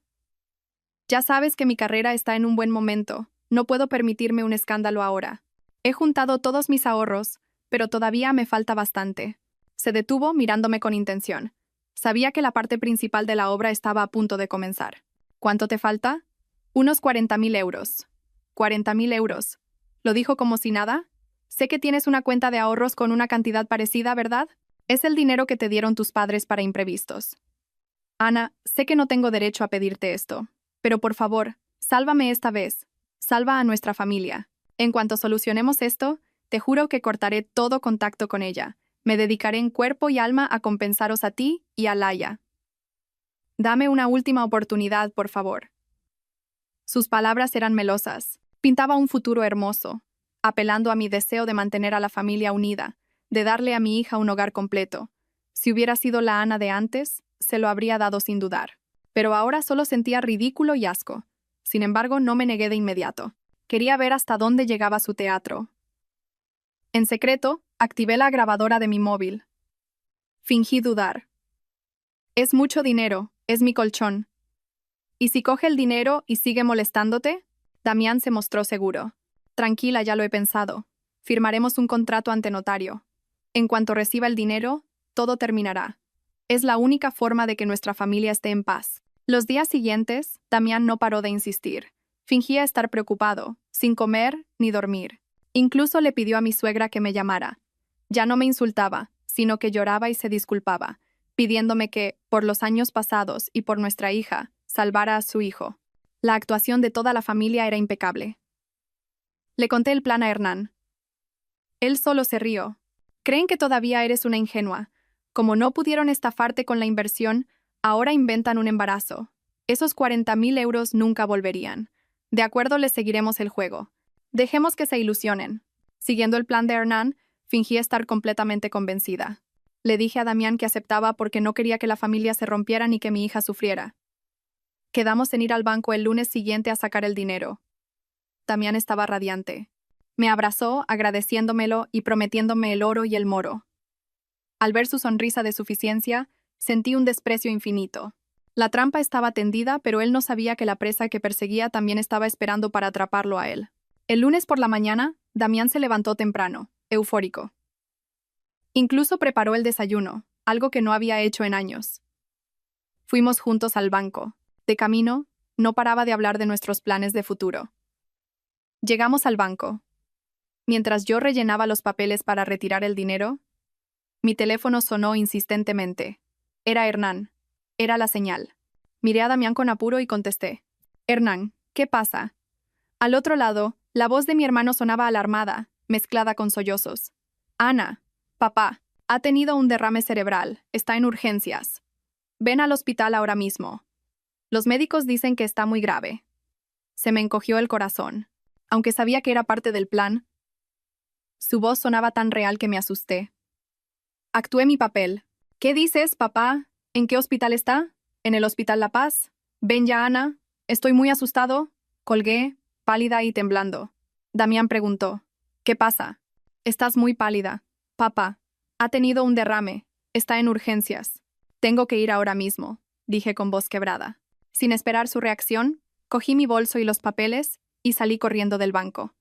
[SPEAKER 1] Ya sabes que mi carrera está en un buen momento, no puedo permitirme un escándalo ahora. He juntado todos mis ahorros, pero todavía me falta bastante». Se detuvo mirándome con intención. Sabía que la parte principal de la obra estaba a punto de comenzar. «¿Cuánto te falta?» «Unos 40.000 euros». «¿40.000 euros?» Lo dijo como si nada. «Sé que tienes una cuenta de ahorros con una cantidad parecida, ¿verdad? Es el dinero que te dieron tus padres para imprevistos». «Ana, sé que no tengo derecho a pedirte esto, pero por favor, sálvame esta vez. Salva a nuestra familia. En cuanto solucionemos esto, te juro que cortaré todo contacto con ella. Me dedicaré en cuerpo y alma a compensaros a ti y a Laia. Dame una última oportunidad, por favor». Sus palabras eran melosas. Pintaba un futuro hermoso, apelando a mi deseo de mantener a la familia unida, de darle a mi hija un hogar completo. Si hubiera sido la Ana de antes, se lo habría dado sin dudar. Pero ahora solo sentía ridículo y asco. Sin embargo, no me negué de inmediato. Quería ver hasta dónde llegaba su teatro. En secreto, activé la grabadora de mi móvil. Fingí dudar. «Es mucho dinero, es mi colchón. ¿Y si coge el dinero y sigue molestándote?» Damián se mostró seguro. Tranquila, ya lo he pensado. Firmaremos un contrato ante notario. En cuanto reciba el dinero, todo terminará. Es la única forma de que nuestra familia esté en paz. Los días siguientes, Damián no paró de insistir. Fingía estar preocupado, sin comer ni dormir. Incluso le pidió a mi suegra que me llamara. Ya no me insultaba, sino que lloraba y se disculpaba, pidiéndome que, por los años pasados y por nuestra hija, salvara a su hijo. La actuación de toda la familia era impecable. Le conté el plan a Hernán. Él solo se rió. Creen que todavía eres una ingenua. Como no pudieron estafarte con la inversión, ahora inventan un embarazo. Esos 40.000 euros nunca volverían. De acuerdo, les seguiremos el juego. Dejemos que se ilusionen. Siguiendo el plan de Hernán, fingí estar completamente convencida. Le dije a Damián que aceptaba porque no quería que la familia se rompiera ni que mi hija sufriera. Quedamos en ir al banco el lunes siguiente a sacar el dinero. Damián estaba radiante. Me abrazó, agradeciéndomelo y prometiéndome el oro y el moro. Al ver su sonrisa de suficiencia, sentí un desprecio infinito. La trampa estaba tendida, pero él no sabía que la presa que perseguía también estaba esperando para atraparlo a él. El lunes por la mañana, Damián se levantó temprano, eufórico. Incluso preparó el desayuno, algo que no había hecho en años. Fuimos juntos al banco. De camino, no paraba de hablar de nuestros planes de futuro. Llegamos al banco. Mientras yo rellenaba los papeles para retirar el dinero, mi teléfono sonó insistentemente. Era Hernán. Era la señal. Miré a Damián con apuro y contesté. Hernán, ¿qué pasa? Al otro lado, la voz de mi hermano sonaba alarmada, mezclada con sollozos. Ana, papá, ha tenido un derrame cerebral, está en urgencias. Ven al hospital ahora mismo. Los médicos dicen que está muy grave. Se me encogió el corazón. Aunque sabía que era parte del plan, su voz sonaba tan real que me asusté. Actué mi papel. ¿Qué dices, papá? ¿En qué hospital está? ¿En el Hospital La Paz? Ven ya, Ana. Estoy muy asustado. Colgué, pálida y temblando. Damián preguntó. ¿Qué pasa? Estás muy pálida. Papá, ha tenido un derrame. Está en urgencias. Tengo que ir ahora mismo, dije con voz quebrada. Sin esperar su reacción, cogí mi bolso y los papeles y salí corriendo del banco.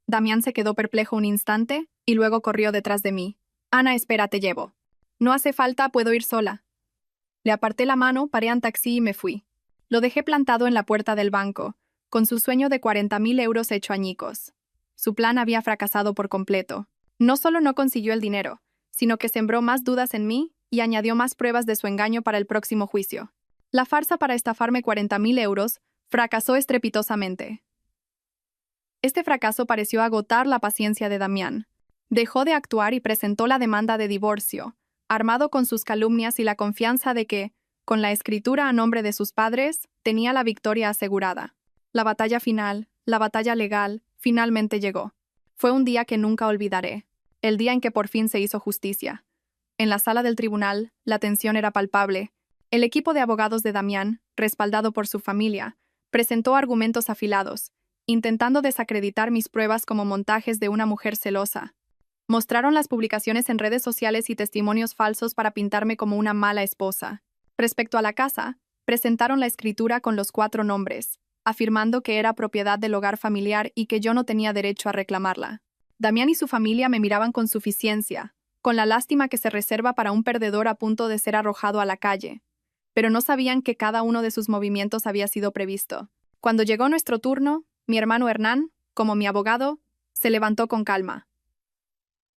[SPEAKER 1] Damián se quedó perplejo un instante y luego corrió detrás de mí. Ana, espera, te llevo. No hace falta, puedo ir sola. Le aparté la mano, paré en taxi y me fui. Lo dejé plantado en la puerta del banco, con su sueño de 40.000 euros hecho añicos. Su plan había fracasado por completo. No solo no consiguió el dinero, sino que sembró más dudas en mí y añadió más pruebas de su engaño para el próximo juicio. La farsa para estafarme 40.000 euros fracasó estrepitosamente. Este fracaso pareció agotar la paciencia de Damián. Dejó de actuar y presentó la demanda de divorcio, armado con sus calumnias y la confianza de que, con la escritura a nombre de sus padres, tenía la victoria asegurada. La batalla final, la batalla legal, finalmente llegó. Fue un día que nunca olvidaré, el día en que por fin se hizo justicia. En la sala del tribunal, la tensión era palpable. El equipo de abogados de Damián, respaldado por su familia, presentó argumentos afilados, intentando desacreditar mis pruebas como montajes de una mujer celosa. Mostraron las publicaciones en redes sociales y testimonios falsos para pintarme como una mala esposa. Respecto a la casa, presentaron la escritura con los 4 nombres, afirmando que era propiedad del hogar familiar y que yo no tenía derecho a reclamarla. Damián y su familia me miraban con suficiencia, con la lástima que se reserva para un perdedor a punto de ser arrojado a la calle. Pero no sabían que cada uno de sus movimientos había sido previsto. Cuando llegó nuestro turno, mi hermano Hernán, como mi abogado, se levantó con calma.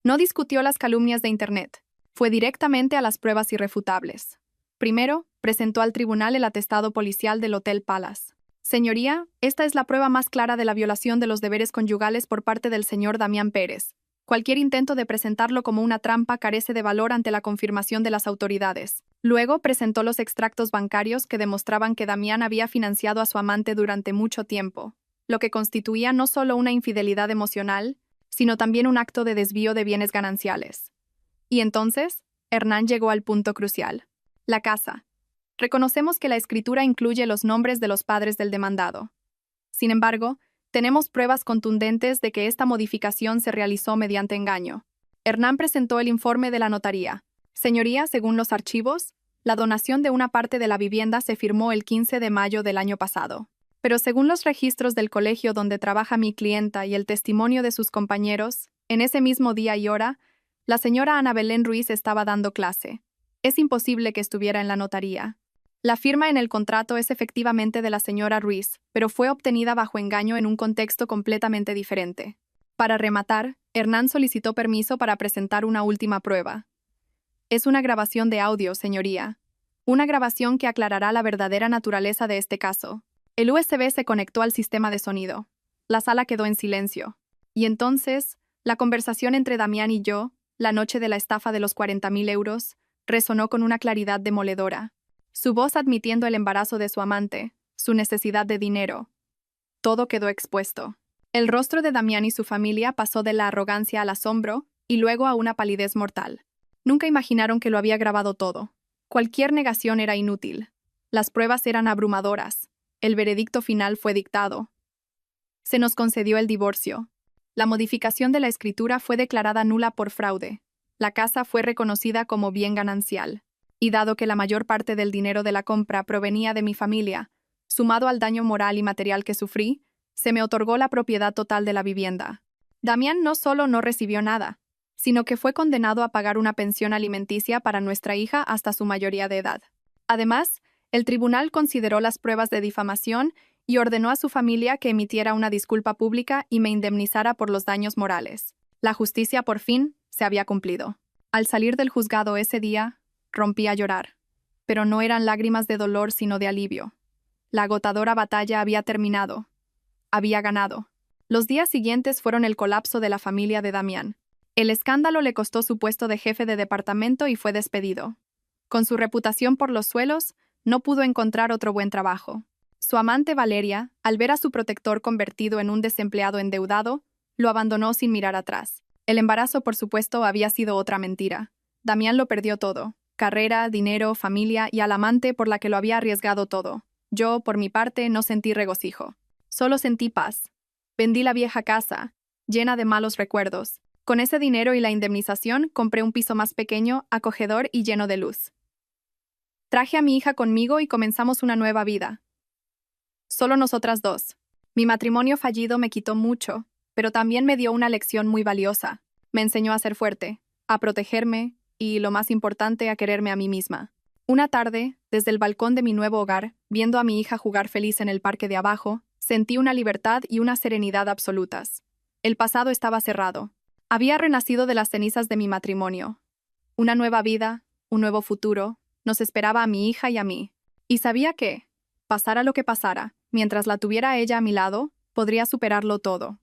[SPEAKER 1] No discutió las calumnias de Internet. Fue directamente a las pruebas irrefutables. Primero, presentó al tribunal el atestado policial del Hotel Palace. Señoría, esta es la prueba más clara de la violación de los deberes conyugales por parte del señor Damián Pérez. Cualquier intento de presentarlo como una trampa carece de valor ante la confirmación de las autoridades. Luego presentó los extractos bancarios que demostraban que Damián había financiado a su amante durante mucho tiempo, lo que constituía no solo una infidelidad emocional, sino también un acto de desvío de bienes gananciales. Y entonces, Hernán llegó al punto crucial. La casa. Reconocemos que la escritura incluye los nombres de los padres del demandado. Sin embargo, tenemos pruebas contundentes de que esta modificación se realizó mediante engaño. Hernán presentó el informe de la notaría. Señoría, según los archivos, la donación de una parte de la vivienda se firmó el 15 de mayo del año pasado. Pero según los registros del colegio donde trabaja mi clienta y el testimonio de sus compañeros, en ese mismo día y hora, la señora Ana Belén Ruiz estaba dando clase. Es imposible que estuviera en la notaría. La firma en el contrato es efectivamente de la señora Ruiz, pero fue obtenida bajo engaño en un contexto completamente diferente. Para rematar, Hernán solicitó permiso para presentar una última prueba. Es una grabación de audio, señoría. Una grabación que aclarará la verdadera naturaleza de este caso. El USB se conectó al sistema de sonido. La sala quedó en silencio. Y entonces, la conversación entre Damián y yo, la noche de la estafa de los 40.000 euros, resonó con una claridad demoledora. Su voz admitiendo el embarazo de su amante, su necesidad de dinero. Todo quedó expuesto. El rostro de Damián y su familia pasó de la arrogancia al asombro y luego a una palidez mortal. Nunca imaginaron que lo había grabado todo. Cualquier negación era inútil. Las pruebas eran abrumadoras. El veredicto final fue dictado. Se nos concedió el divorcio. La modificación de la escritura fue declarada nula por fraude. La casa fue reconocida como bien ganancial. Y dado que la mayor parte del dinero de la compra provenía de mi familia, sumado al daño moral y material que sufrí, se me otorgó la propiedad total de la vivienda. Damián no solo no recibió nada, sino que fue condenado a pagar una pensión alimenticia para nuestra hija hasta su mayoría de edad. Además, el tribunal consideró las pruebas de difamación y ordenó a su familia que emitiera una disculpa pública y me indemnizara por los daños morales. La justicia, por fin, se había cumplido. Al salir del juzgado ese día, rompí a llorar. Pero no eran lágrimas de dolor, sino de alivio. La agotadora batalla había terminado. Había ganado. Los días siguientes fueron el colapso de la familia de Damián. El escándalo le costó su puesto de jefe de departamento y fue despedido. Con su reputación por los suelos, no pudo encontrar otro buen trabajo. Su amante Valeria, al ver a su protector convertido en un desempleado endeudado, lo abandonó sin mirar atrás. El embarazo, por supuesto, había sido otra mentira. Damián lo perdió todo: carrera, dinero, familia y al amante por la que lo había arriesgado todo. Yo, por mi parte, no sentí regocijo. Solo sentí paz. Vendí la vieja casa, llena de malos recuerdos. Con ese dinero y la indemnización compré un piso más pequeño, acogedor y lleno de luz. Traje a mi hija conmigo y comenzamos una nueva vida. Solo nosotras dos. Mi matrimonio fallido me quitó mucho, pero también me dio una lección muy valiosa. Me enseñó a ser fuerte, a protegerme y, lo más importante, a quererme a mí misma. Una tarde, desde el balcón de mi nuevo hogar, viendo a mi hija jugar feliz en el parque de abajo, sentí una libertad y una serenidad absolutas. El pasado estaba cerrado. Había renacido de las cenizas de mi matrimonio. Una nueva vida, un nuevo futuro, nos esperaba a mi hija y a mí. Y sabía que, pasara lo que pasara, mientras la tuviera a ella a mi lado, podría superarlo todo.